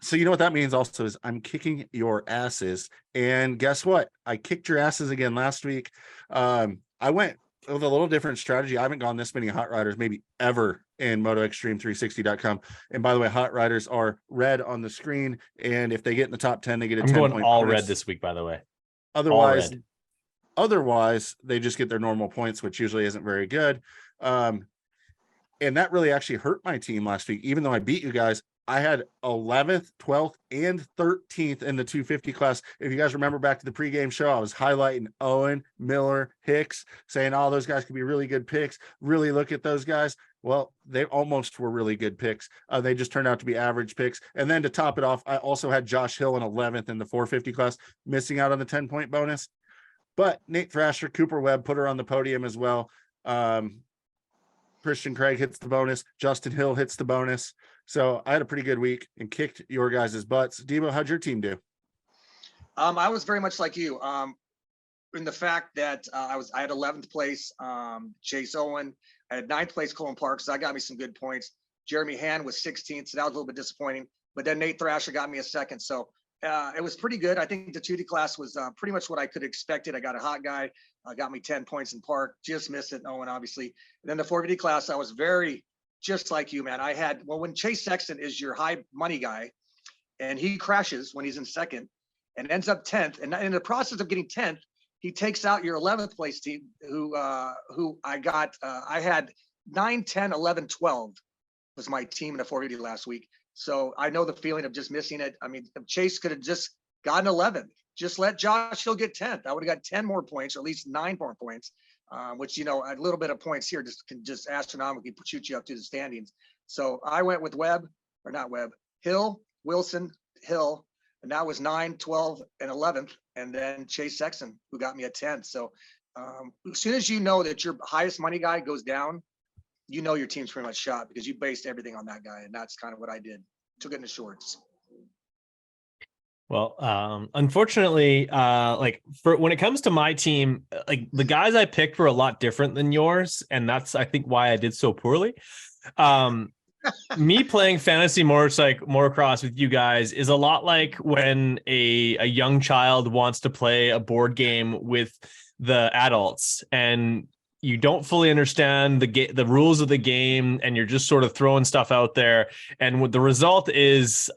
Speaker 3: So you know what that means also is I'm kicking your asses. And guess what? I kicked your asses again last week. I went with a little different strategy. I haven't gone this many hot riders maybe ever in MotoExtreme360.com. And by the way, hot riders are red on the screen. And if they get in the top 10, they get a 10 point
Speaker 1: all
Speaker 3: bonus.
Speaker 1: red this week, by the way.
Speaker 3: Otherwise, they just get their normal points, which usually isn't very good. And that really actually hurt my team last week. Even though I beat you guys, I had 11th, 12th, and 13th in the 250 class. If you guys remember back to the pregame show, I was highlighting Owen, Miller, Hicks, saying all those guys could be really good picks. Really look at those guys. Well, they almost were really good picks. They just turned out to be average picks. And then to top it off, I also had Josh Hill in 11th in the 450 class, missing out on the 10-point bonus. But Nate Thrasher, Cooper Webb put her on the podium as well. Christian Craig hits the bonus. Justin Hill hits the bonus. So I had a pretty good week and kicked your guys' butts. Debo, how'd your team do?
Speaker 2: I was very much like you. In the fact that I had 11th place, Chase Owen. I had 9th place, Colin Park, so that got me some good points. Jeremy Hand was 16th, so that was a little bit disappointing. But then Nate Thrasher got me a second, so it was pretty good. I think the 2D class was pretty much what I could have expected. I got a hot guy, got me 10 points in Park, just missed it, Owen, obviously. And then the 450 class, I was very just like you, man. When Chase Sexton is your high money guy, and he crashes when he's in second and ends up 10th, and in the process of getting 10th, he takes out your 11th place team, who I got. I had 9, 10, 11, 12 was my team in the 480 last week. So I know the feeling of just missing it. I mean, if Chase could have just gotten 11th, just let Josh Hill get 10th. I would have got 10 more points, or at least 9 more points, which, a little bit of points here can just astronomically shoot you up to the standings. So I went with Hill, Wilson, Hill, and that was 9, 12, and 11th. And then Chase Sexton, who got me a 10th. So as soon as you know that your highest money guy goes down, your team's pretty much shot, because you based everything on that guy. And that's kind of what I did. Took it in the shorts.
Speaker 1: Well, unfortunately, when it comes to my team, like the guys I picked were a lot different than yours. And that's, I think, why I did so poorly. Me playing fantasy motocross with you guys is a lot like when a young child wants to play a board game with the adults, and you don't fully understand the rules of the game, and you're just sort of throwing stuff out there, and what the result is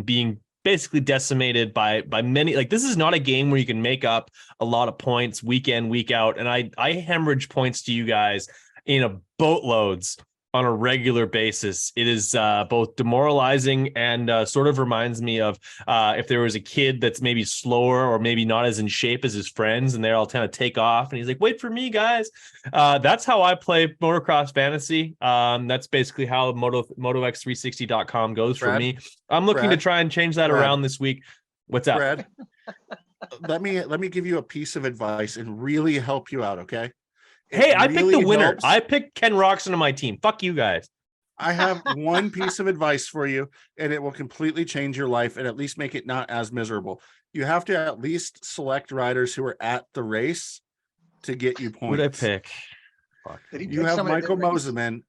Speaker 1: being basically decimated by many. Like, this is not a game where you can make up a lot of points week in, week out, and I hemorrhage points to you guys in a boatloads on a regular basis. It is both demoralizing and sort of reminds me of if there was a kid that's maybe slower or maybe not as in shape as his friends, and they're all kind of take off and he's like, wait for me, guys. That's how I play motocross fantasy. That's basically how MotoX360.com goes for me. I'm looking to try and change that around this week. What's up,
Speaker 3: Brad? let me give you a piece of advice and really help you out, okay?
Speaker 1: Hey, I picked the winner. Helps. I picked Ken Roczen on my team. Fuck you guys.
Speaker 3: I have one piece of advice for you, and it will completely change your life and at least make it not as miserable. You have to at least select riders who are at the race to get you points.
Speaker 1: Who'd I pick?
Speaker 3: Fuck. You have Michael Moseman,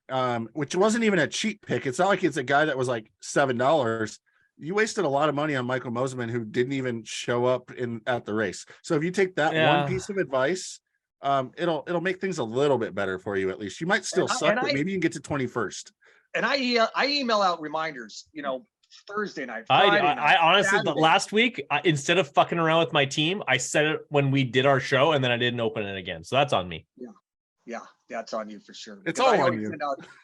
Speaker 3: which wasn't even a cheap pick. It's not like it's a guy that was like $7. You wasted a lot of money on Michael Moseman, who didn't even show up at the race. So if you take that one piece of advice, it'll make things a little bit better for you. At least you might still suck, but maybe you can get to 21st.
Speaker 2: And I email out reminders, Thursday night, Friday night,
Speaker 1: I honestly, last week, instead of fucking around with my team, I said it when we did our show, and then I didn't open it again. So that's on me.
Speaker 2: Yeah, that's on you for sure.
Speaker 3: It's all on you.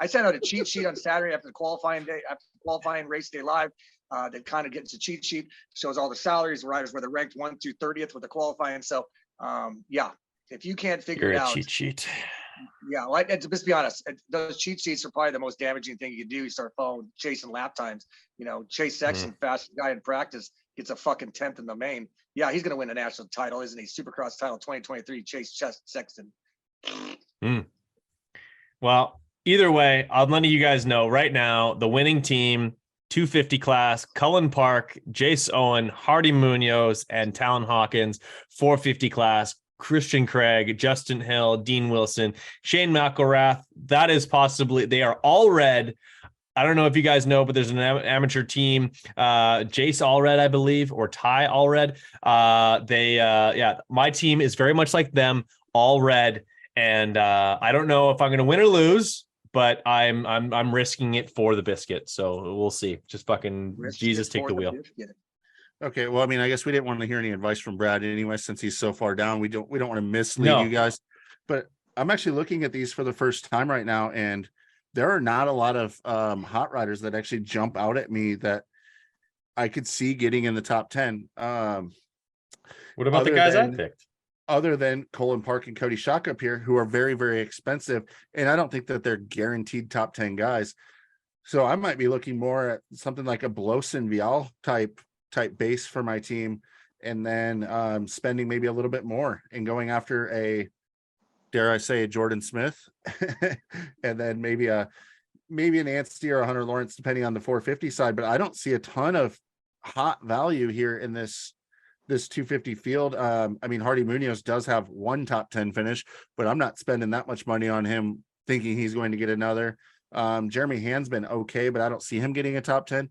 Speaker 2: I sent out a cheat sheet on Saturday after the qualifying race day live. That kind of gets a cheat sheet, shows all the salaries, the riders, where they're ranked 1 through 30th with the qualifying. So if you can't figure it out,
Speaker 1: cheat sheet.
Speaker 2: Yeah, well, just be honest, those cheat sheets are probably the most damaging thing you can do. You start chasing lap times. Chase Sexton, fastest guy in practice, gets a fucking 10th in the main. Yeah, he's going to win a national title, isn't he? Supercross title 2023, Chase Sexton.
Speaker 1: Well, either way, I'm letting you guys know right now, the winning team, 250 class, Cullen Park, Jace Owen, Hardy Munoz, and Talon Hawkins. 450 class, Christian Craig, Justin Hill, Dean Wilson, Shane McElrath. That is possibly, they are all red. I don't know if you guys know, but there's an amateur team, Jace Allred, I believe, or Ty Allred. My team is very much like them, all red. And I don't know if I'm going to win or lose, but I'm risking it for the biscuit. So we'll see. Just fucking Jesus, take the wheel.
Speaker 3: Okay, well, I mean, I guess we didn't want to hear any advice from Brad anyway, since he's so far down. We don't want to mislead you guys. But I'm actually looking at these for the first time right now, and there are not a lot of hot riders that actually jump out at me that I could see getting in the top 10.
Speaker 1: What about the guys I picked?
Speaker 3: Other than Colin Park and Cody Schock up here, who are very, very expensive. And I don't think that they're guaranteed top 10 guys. So I might be looking more at something like a Blosen Vial type base for my team. And then spending maybe a little bit more and going after a, dare I say, a Jordan Smith. And then maybe an Anstey or a Hunter Lawrence, depending on the 450 side. But I don't see a ton of hot value here in this 250 field. I mean, Hardy Munoz does have one top 10 finish, but I'm not spending that much money on him thinking he's going to get another. Jeremy Hand's been okay, but I don't see him getting a top 10.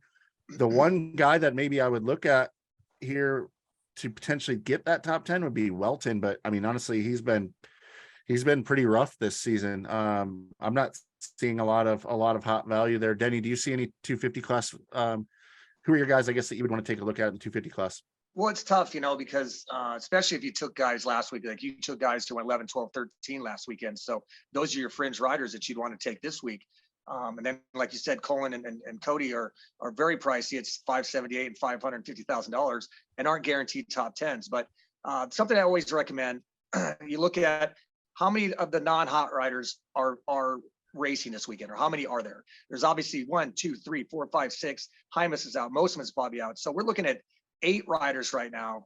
Speaker 3: The one guy that maybe I would look at here to potentially get that top 10 would be Welton. But I mean, honestly, he's been pretty rough this season. I'm not seeing a lot of hot value there. Denny, do you see any 250 class? Who are your guys, I guess, that you would want to take a look at in 250 class?
Speaker 2: Well, it's tough, because especially if you took guys last week, like you took guys who went 11, 12, 13 last weekend. So those are your fringe riders that you'd want to take this week. And then, like you said, Colin and Cody are very pricey. It's $578 and $550,000 and aren't guaranteed top 10s. But something I always recommend, you look at how many of the non-hot riders are racing this weekend, or how many are there? There's obviously 1, 2, 3, 4, 5, 6. Hymas is out. Mosman is probably out. So we're looking at 8 riders right now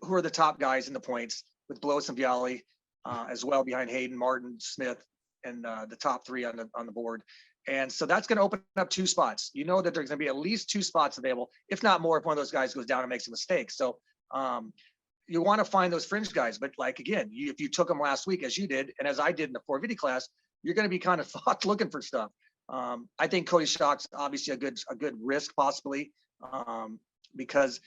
Speaker 2: who are the top guys in the points, with Blows and Viali as well behind Hayden, Martin, Smith, and the top 3 on the board. And so that's going to open up 2 spots. You know that there's going to be at least 2 spots available, if not more, if one of those guys goes down and makes a mistake. So you want to find those fringe guys. But like, again, if you took them last week, as you did, and as I did in the 450 class, you're going to be kind of looking for stuff. I think Cody Schock's obviously a good risk possibly. Because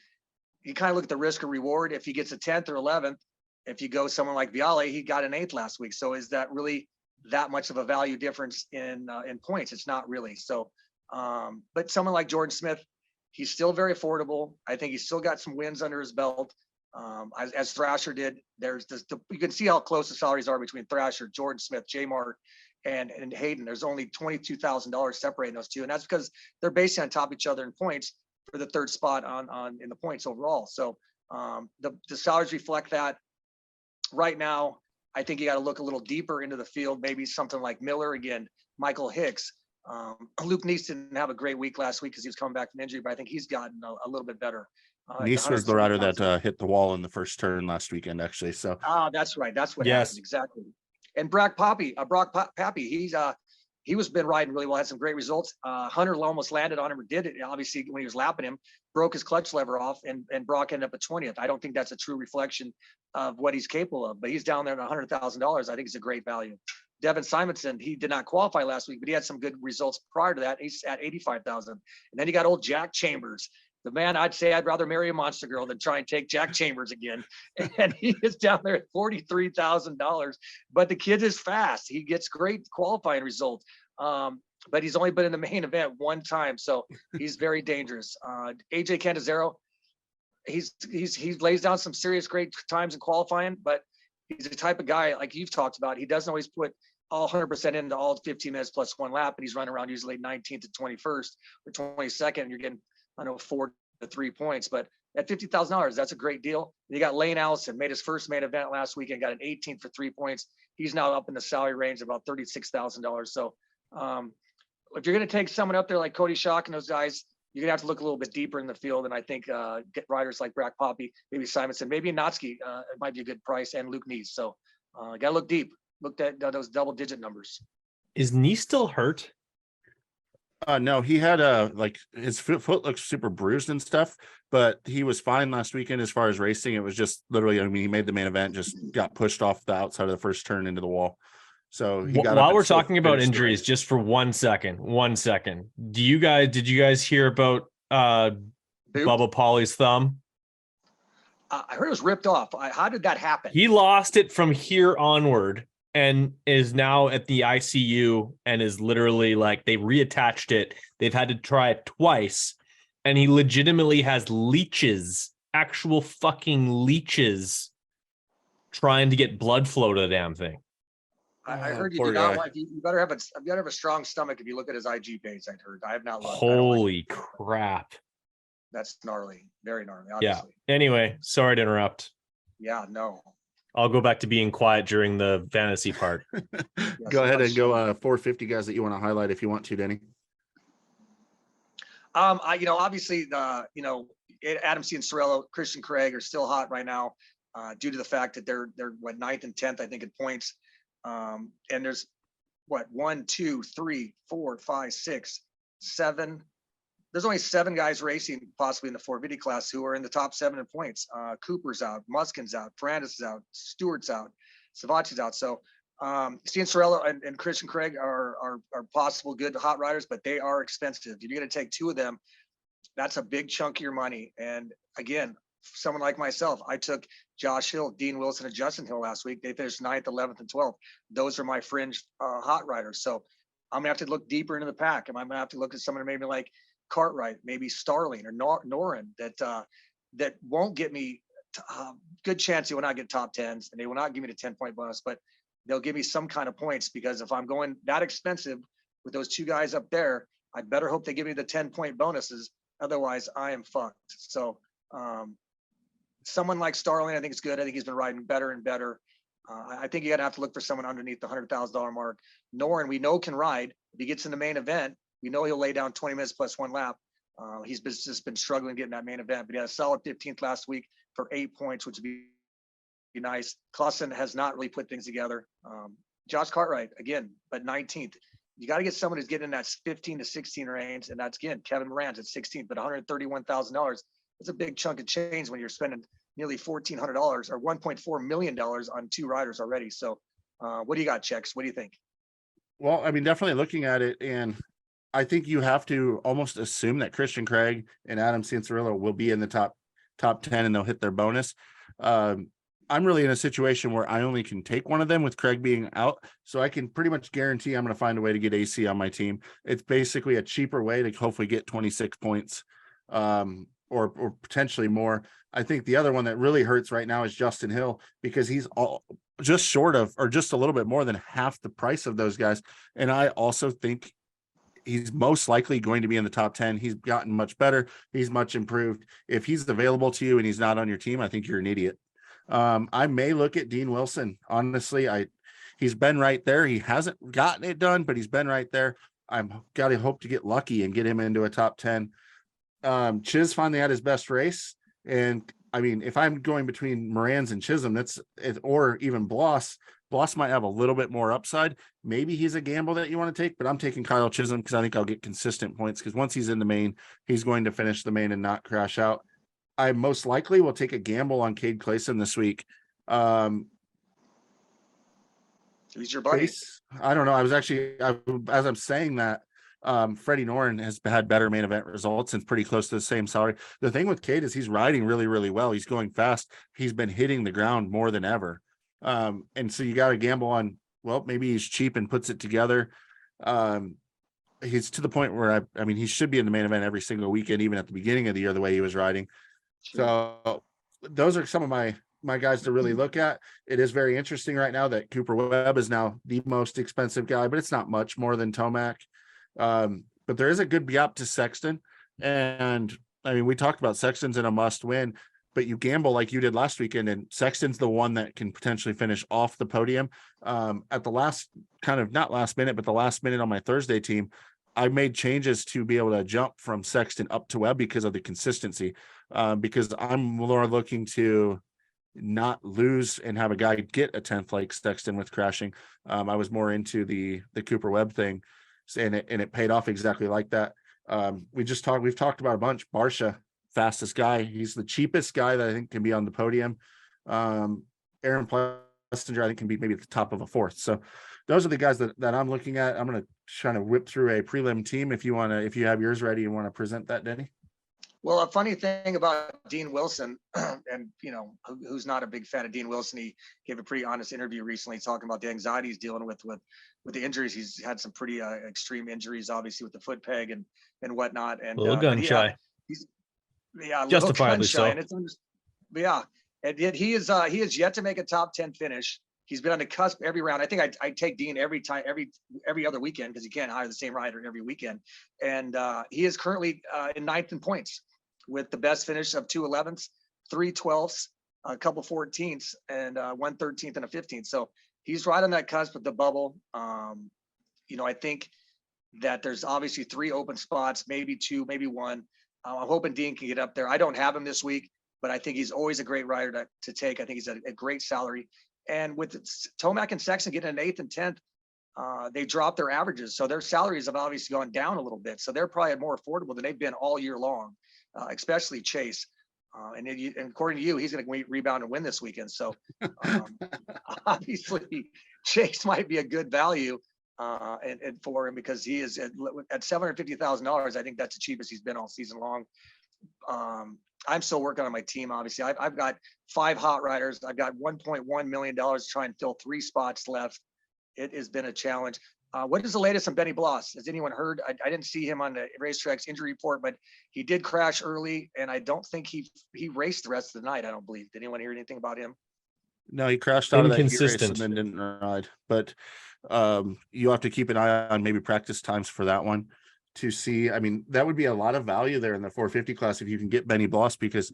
Speaker 2: you kind of look at the risk or reward. If he gets a 10th or 11th, if you go someone like Viale, he got an 8th last week. So is that really that much of a value difference in points? It's not really. So, but someone like Jordan Smith, he's still very affordable. I think he's still got some wins under his belt. As Thrasher did, you can see how close the salaries are between Thrasher, Jordan Smith, J Mart, and Hayden. There's only $22,000 separating those two. And that's because they're based on top of each other in points for the 3rd spot on in the points overall. So the salaries reflect that. Right now, I think you got to look a little deeper into the field. Maybe something like Miller again, Michael Hicks. Luke Neese didn't have a great week last week because he was coming back from injury, but I think he's gotten a little bit better.
Speaker 3: Neese was the rider that hit the wall in the first turn last weekend, actually. So
Speaker 2: that's right. That's what happened exactly. And Brock Pappy, he was been riding really well, had some great results. Hunter almost landed on him, or did it, obviously, when he was lapping him, broke his clutch lever off, and Brock ended up at 20th. I don't think that's a true reflection of what he's capable of, but he's down there at $100,000. I think it's a great value. Devin Simonson, he did not qualify last week, but he had some good results prior to that. He's at $85,000. And then you got old Jack Chambers. The man, I'd say I'd rather marry a monster girl than try and take Jack Chambers again. And he is down there at $43,000. But the kid is fast. He gets great qualifying results. But he's only been in the main event one time. So he's very dangerous. AJ Candizaro, he lays down some serious great times in qualifying, but he's the type of guy, like you've talked about, he doesn't always put all 100% into all 15 minutes plus 1 lap, and he's running around usually 19th to 21st or 22nd, and you're getting, 4 to 3 points. But at $50,000, that's a great deal. You got Lane Allison, made his first main event last weekend, got an 18th for 3 points. He's now up in the salary range of about $36,000. So if you're going to take someone up there like Cody Schock and those guys, you're going to have to look a little bit deeper in the field. And I think get riders like Brock Poppy, maybe Simonson, maybe Notsky, it might be a good price, and Luke Neese. So got to look deep. Looked at those double-digit numbers.
Speaker 1: Is Neese still hurt?
Speaker 3: No, he had his foot looks super bruised and stuff, but he was fine last weekend as far as racing. It was just literally, he made the main event, just got pushed off the outside of the first turn into the wall. So
Speaker 1: while we're talking about injuries, just for 1 second, did you guys hear about Bubba Pauly's thumb?
Speaker 2: I heard it was ripped off. How did that happen?
Speaker 1: He lost it from here onward and is now at the ICU and is literally they reattached it. They've had to try it twice, and he legitimately has leeches, actual fucking leeches, trying to get blood flow to the damn thing.
Speaker 2: I heard you
Speaker 3: poor
Speaker 2: do not
Speaker 3: guy.
Speaker 2: want, you better have a strong stomach if you look at his IG page. I'd heard. I have not looked.
Speaker 1: Holy crap.
Speaker 2: That's gnarly. Very gnarly,
Speaker 1: Yeah.
Speaker 2: obviously.
Speaker 1: Anyway, sorry to interrupt.
Speaker 2: Yeah, no.
Speaker 1: I'll go back to being quiet during the fantasy part.
Speaker 3: Go ahead and go 450 guys that you want to highlight if you want to, Denny.
Speaker 2: Obviously, Adam C. and Sorello, Christian Craig are still hot right now, due to the fact that they're what, 9th and 10th, I think, in points. And there's what, 1, 2, 3, 4, 5, 6, 7. There's only 7 guys racing possibly in the 450 class who are in the top 7 in points. Cooper's out, Muskin's out, Ferrandis is out, Stewart's out, Savacci's out. So Steven Sorello and Christian Craig are possible good hot riders, but they are expensive. If you're going to take 2 of them, that's a big chunk of your money. And again, someone like myself, I took Josh Hill, Dean Wilson, and Justin Hill last week. They finished 9th, 11th, and 12th. Those are my fringe hot riders. So I'm gonna have to look deeper into the pack. I'm gonna have to look at someone maybe like Cartwright, maybe Starling or Norin that won't get me good chance they will not get top 10s, and they will not give me the 10-point bonus, but they'll give me some kind of points, because if I'm going that expensive with those 2 guys up there, I better hope they give me the 10-point bonuses. Otherwise, I am fucked. So someone like Starling, I think is good. I think he's been riding better and better. I think you got to have to look for someone underneath the $100,000 mark. Norin, we know, can ride. If he gets in the main event, we know he'll lay down 20 minutes plus 1 lap. He's just been struggling getting that main event, but he had a solid 15th last week for 8 points, which would be nice. Clausen has not really put things together. Josh Cartwright, again, but 19th. You got to get someone who's getting in that 15 to 16 range, and that's, again, Kevin Moran's at 16th, but $131,000. It's a big chunk of change when you're spending nearly $1,400 or $1.4 million on 2 riders already. So what do you got, Chex? What do you think?
Speaker 3: Well, I mean, definitely looking at it, and I think you have to almost assume that Christian Craig and Adam Cianciarulo will be in the top 10 and they'll hit their bonus. I'm really in a situation where I only can take one of them with Craig being out. So I can pretty much guarantee I'm going to find a way to get AC on my team. It's basically a cheaper way to hopefully get 26 points or potentially more. I think the other one that really hurts right now is Justin Hill, because he's just short of, or just a little bit more than half the price of those guys. And I also think he's most likely going to be in the top 10. He's gotten much better. He's much improved. If he's available to you and he's not on your team, I think you're an idiot. I may look at Dean Wilson. Honestly, he's been right there. He hasn't gotten it done, but he's been right there. I've got to hope to get lucky and get him into a top 10. Chiz finally had his best race. And I mean, if I'm going between Moran's and Chisholm, or even Bloss might have a little bit more upside. Maybe he's a gamble that you want to take, but I'm taking Kyle Chisholm because I think I'll get consistent points, because once he's in the main, he's going to finish the main and not crash out. I most likely will take a gamble on Cade Clayson this week.
Speaker 2: He's your buddy.
Speaker 3: I don't know. As I'm saying that, Freddie Norin has had better main event results and pretty close to the same salary. The thing with Cade is he's riding really, really well. He's going fast. He's been hitting the ground more than ever. And so you got to gamble on, well, maybe he's cheap and puts it together. He's to the point where I mean, he should be in the main event every single weekend, even at the beginning of the year, the way he was riding. So those are some of my guys to really look at. It is very interesting right now that Cooper Webb is now the most expensive guy, but it's not much more than Tomac. But there is a good gap to Sexton. And I mean, we talked about Sexton's in a must win, but you gamble like you did last weekend, and Sexton's the one that can potentially finish off the podium. At the last not last minute, but the last minute on my Thursday team, I made changes to be able to jump from Sexton up to Webb because of the consistency. Because I'm more looking to not lose and have a guy get a 10th like Sexton with crashing. I was more into the Cooper Webb thing, and it paid off exactly like that. We've talked about a bunch. Barsha, fastest guy. He's the cheapest guy that I think can be on the podium. Aaron Plessinger, I think, can be maybe at the top of a 4th. So those are the guys that I'm looking at. I'm going to try to whip through a prelim team if you have yours ready and want to present that, Denny.
Speaker 2: Well, a funny thing about Dean Wilson, and who's not a big fan of Dean Wilson, he gave a pretty honest interview recently talking about the anxiety he's dealing with the injuries. He's had some pretty extreme injuries, obviously, with the foot peg and whatnot. And
Speaker 1: a little gun shy. Justifiably so.
Speaker 2: And and he is yet to make a top 10 finish. He's been on the cusp every round. I think I take Dean every time, every other weekend, because you can't hire the same rider every weekend. And he is currently in 9th in points with the best finish of 2 11ths, 3 12ths, a couple 14ths, and 1 13th and a 15th. So he's right on that cusp with the bubble. You know, I think that there's obviously 3 open spots, maybe 2, maybe 1. I'm hoping Dean can get up there. I don't have him this week, but I think he's always a great rider to take. I think he's a great salary. And with Tomac and Sexton getting an 8th and 10th, they dropped their averages. So their salaries have obviously gone down a little bit. So they're probably more affordable than they've been all year long, especially Chase. And according to you, he's going to rebound and win this weekend. So obviously Chase might be a good value and for him, because he is at $750,000. I think that's the cheapest he's been all season long. I'm still working on my team. Obviously, I've got 5 hot riders. I've got $1.1 million to try and fill 3 spots left. It has been a challenge. What is the latest on Benny Bloss? Has anyone heard? I didn't see him on the racetrack's injury report, but he did crash early, and I don't think he raced the rest of the night. I don't believe. Did anyone hear anything about him?
Speaker 3: No, he crashed out of that heat race and then didn't ride. But you have to keep an eye on maybe practice times for that one to see. I mean, that would be a lot of value there in the 450 class if you can get Benny Bloss, because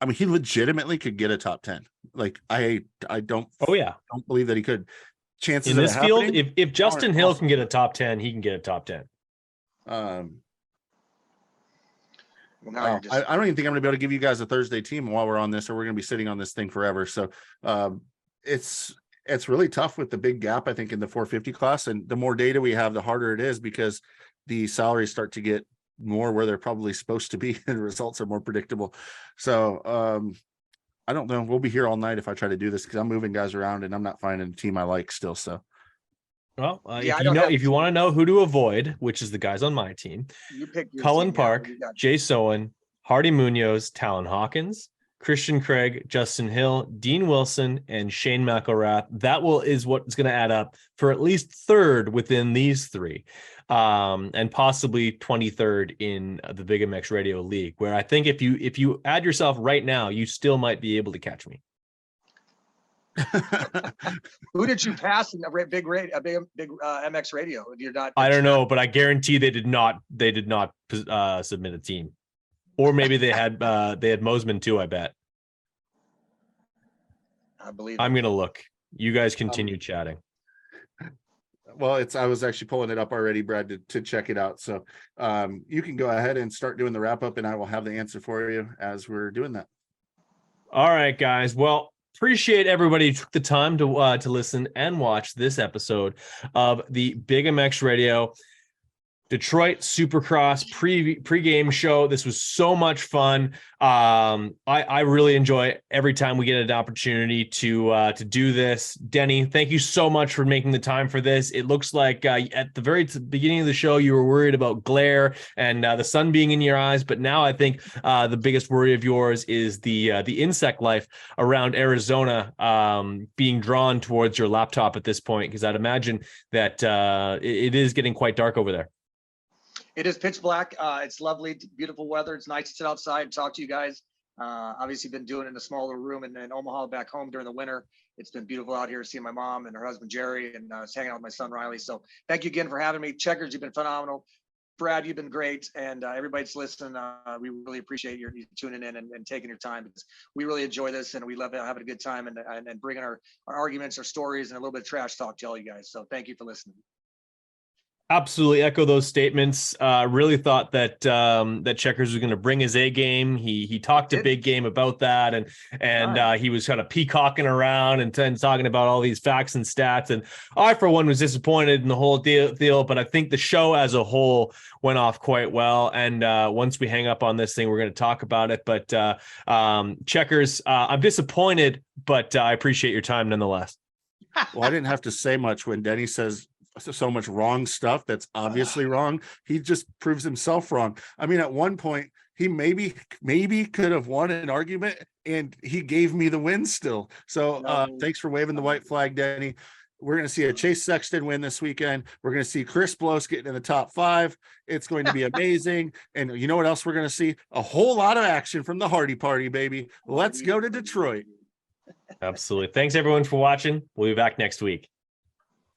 Speaker 3: I mean, he legitimately could get a top 10. Like I don't. Oh yeah, don't believe that he could. Chances
Speaker 1: in this field, if Justin Hill can get a top 10, he can get a top 10.
Speaker 3: I don't even think I'm gonna be able to give you guys a Thursday team while we're on this, or we're gonna be sitting on this thing forever. So it's really tough with the big gap, I think, in the 450 class. And the more data we have, the harder it is, because the salaries start to get more where they're probably supposed to be, and the results are more predictable. So I don't know. We'll be here all night if I try to do this, because I'm moving guys around and I'm not finding a team I like still. So,
Speaker 1: well, if you want to know who to avoid, which is the guys on my team,
Speaker 2: you pick
Speaker 1: Cullen Park, Jay Sowen, Hardy Munoz, Talon Hawkins, Christian Craig, Justin Hill, Dean Wilson, and Shane McElrath. That is what's going to add up for at least 3rd within these 3. And possibly 23rd in the BigmX Radio League, where I think if you add yourself right now, you still might be able to catch me.
Speaker 2: Who did you pass in the big MX Radio? You're not.
Speaker 1: I don't know, but I guarantee they did not submit a team, or maybe they had Mosman too. I bet.
Speaker 2: I believe.
Speaker 1: I'm gonna look. You guys continue chatting.
Speaker 3: Well, I was actually pulling it up already, Brad, to check it out. So you can go ahead and start doing the wrap up, and I will have the answer for you as we're doing that.
Speaker 1: All right, guys. Well, appreciate everybody who took the time to listen and watch this episode of the BigmX Radio Detroit Supercross pre-game show. This was so much fun. I really enjoy every time we get an opportunity to do this. Denny, thank you so much for making the time for this. It looks like at the very beginning of the show, you were worried about glare and the sun being in your eyes, but now I think the biggest worry of yours is the insect life around Arizona being drawn towards your laptop at this point, because I'd imagine that it is getting quite dark over there.
Speaker 2: It is pitch black. It's lovely, beautiful weather. It's nice to sit outside and talk to you guys. Obviously been doing it in a smaller room in Omaha back home during the winter. It's been beautiful out here seeing my mom and her husband, Jerry, and hanging out with my son, Riley. So thank you again for having me. Checkers, you've been phenomenal. Brad, you've been great. And everybody's listening. We really appreciate you tuning in and taking your time, because we really enjoy this and we love having a good time and bringing our arguments, our stories, and a little bit of trash talk to all you guys. So thank you for listening.
Speaker 1: Absolutely echo those statements. Really thought that that Checkers was going to bring his A game. He talked a big game about that, and he was kind of peacocking around and talking about all these facts and stats. And I, for one, was disappointed in the whole deal. But I think the show as a whole went off quite well. And once we hang up on this thing, we're going to talk about it. But Checkers, I'm disappointed, but I appreciate your time nonetheless.
Speaker 3: Well, I didn't have to say much when Denny says so much wrong stuff that's obviously wrong. He just proves himself wrong. I mean, at one point he maybe could have won an argument, and he gave me the win still. So thanks for waving the white flag, Denny. We're going to see a Chase Sexton win this weekend. We're going to see Chris Blows getting in the top 5. It's going to be amazing. And you know what else we're going to see? A whole lot of action from the Hardy Party, baby. Let's go to Detroit.
Speaker 1: Absolutely. Thanks everyone for watching. We'll be back next week.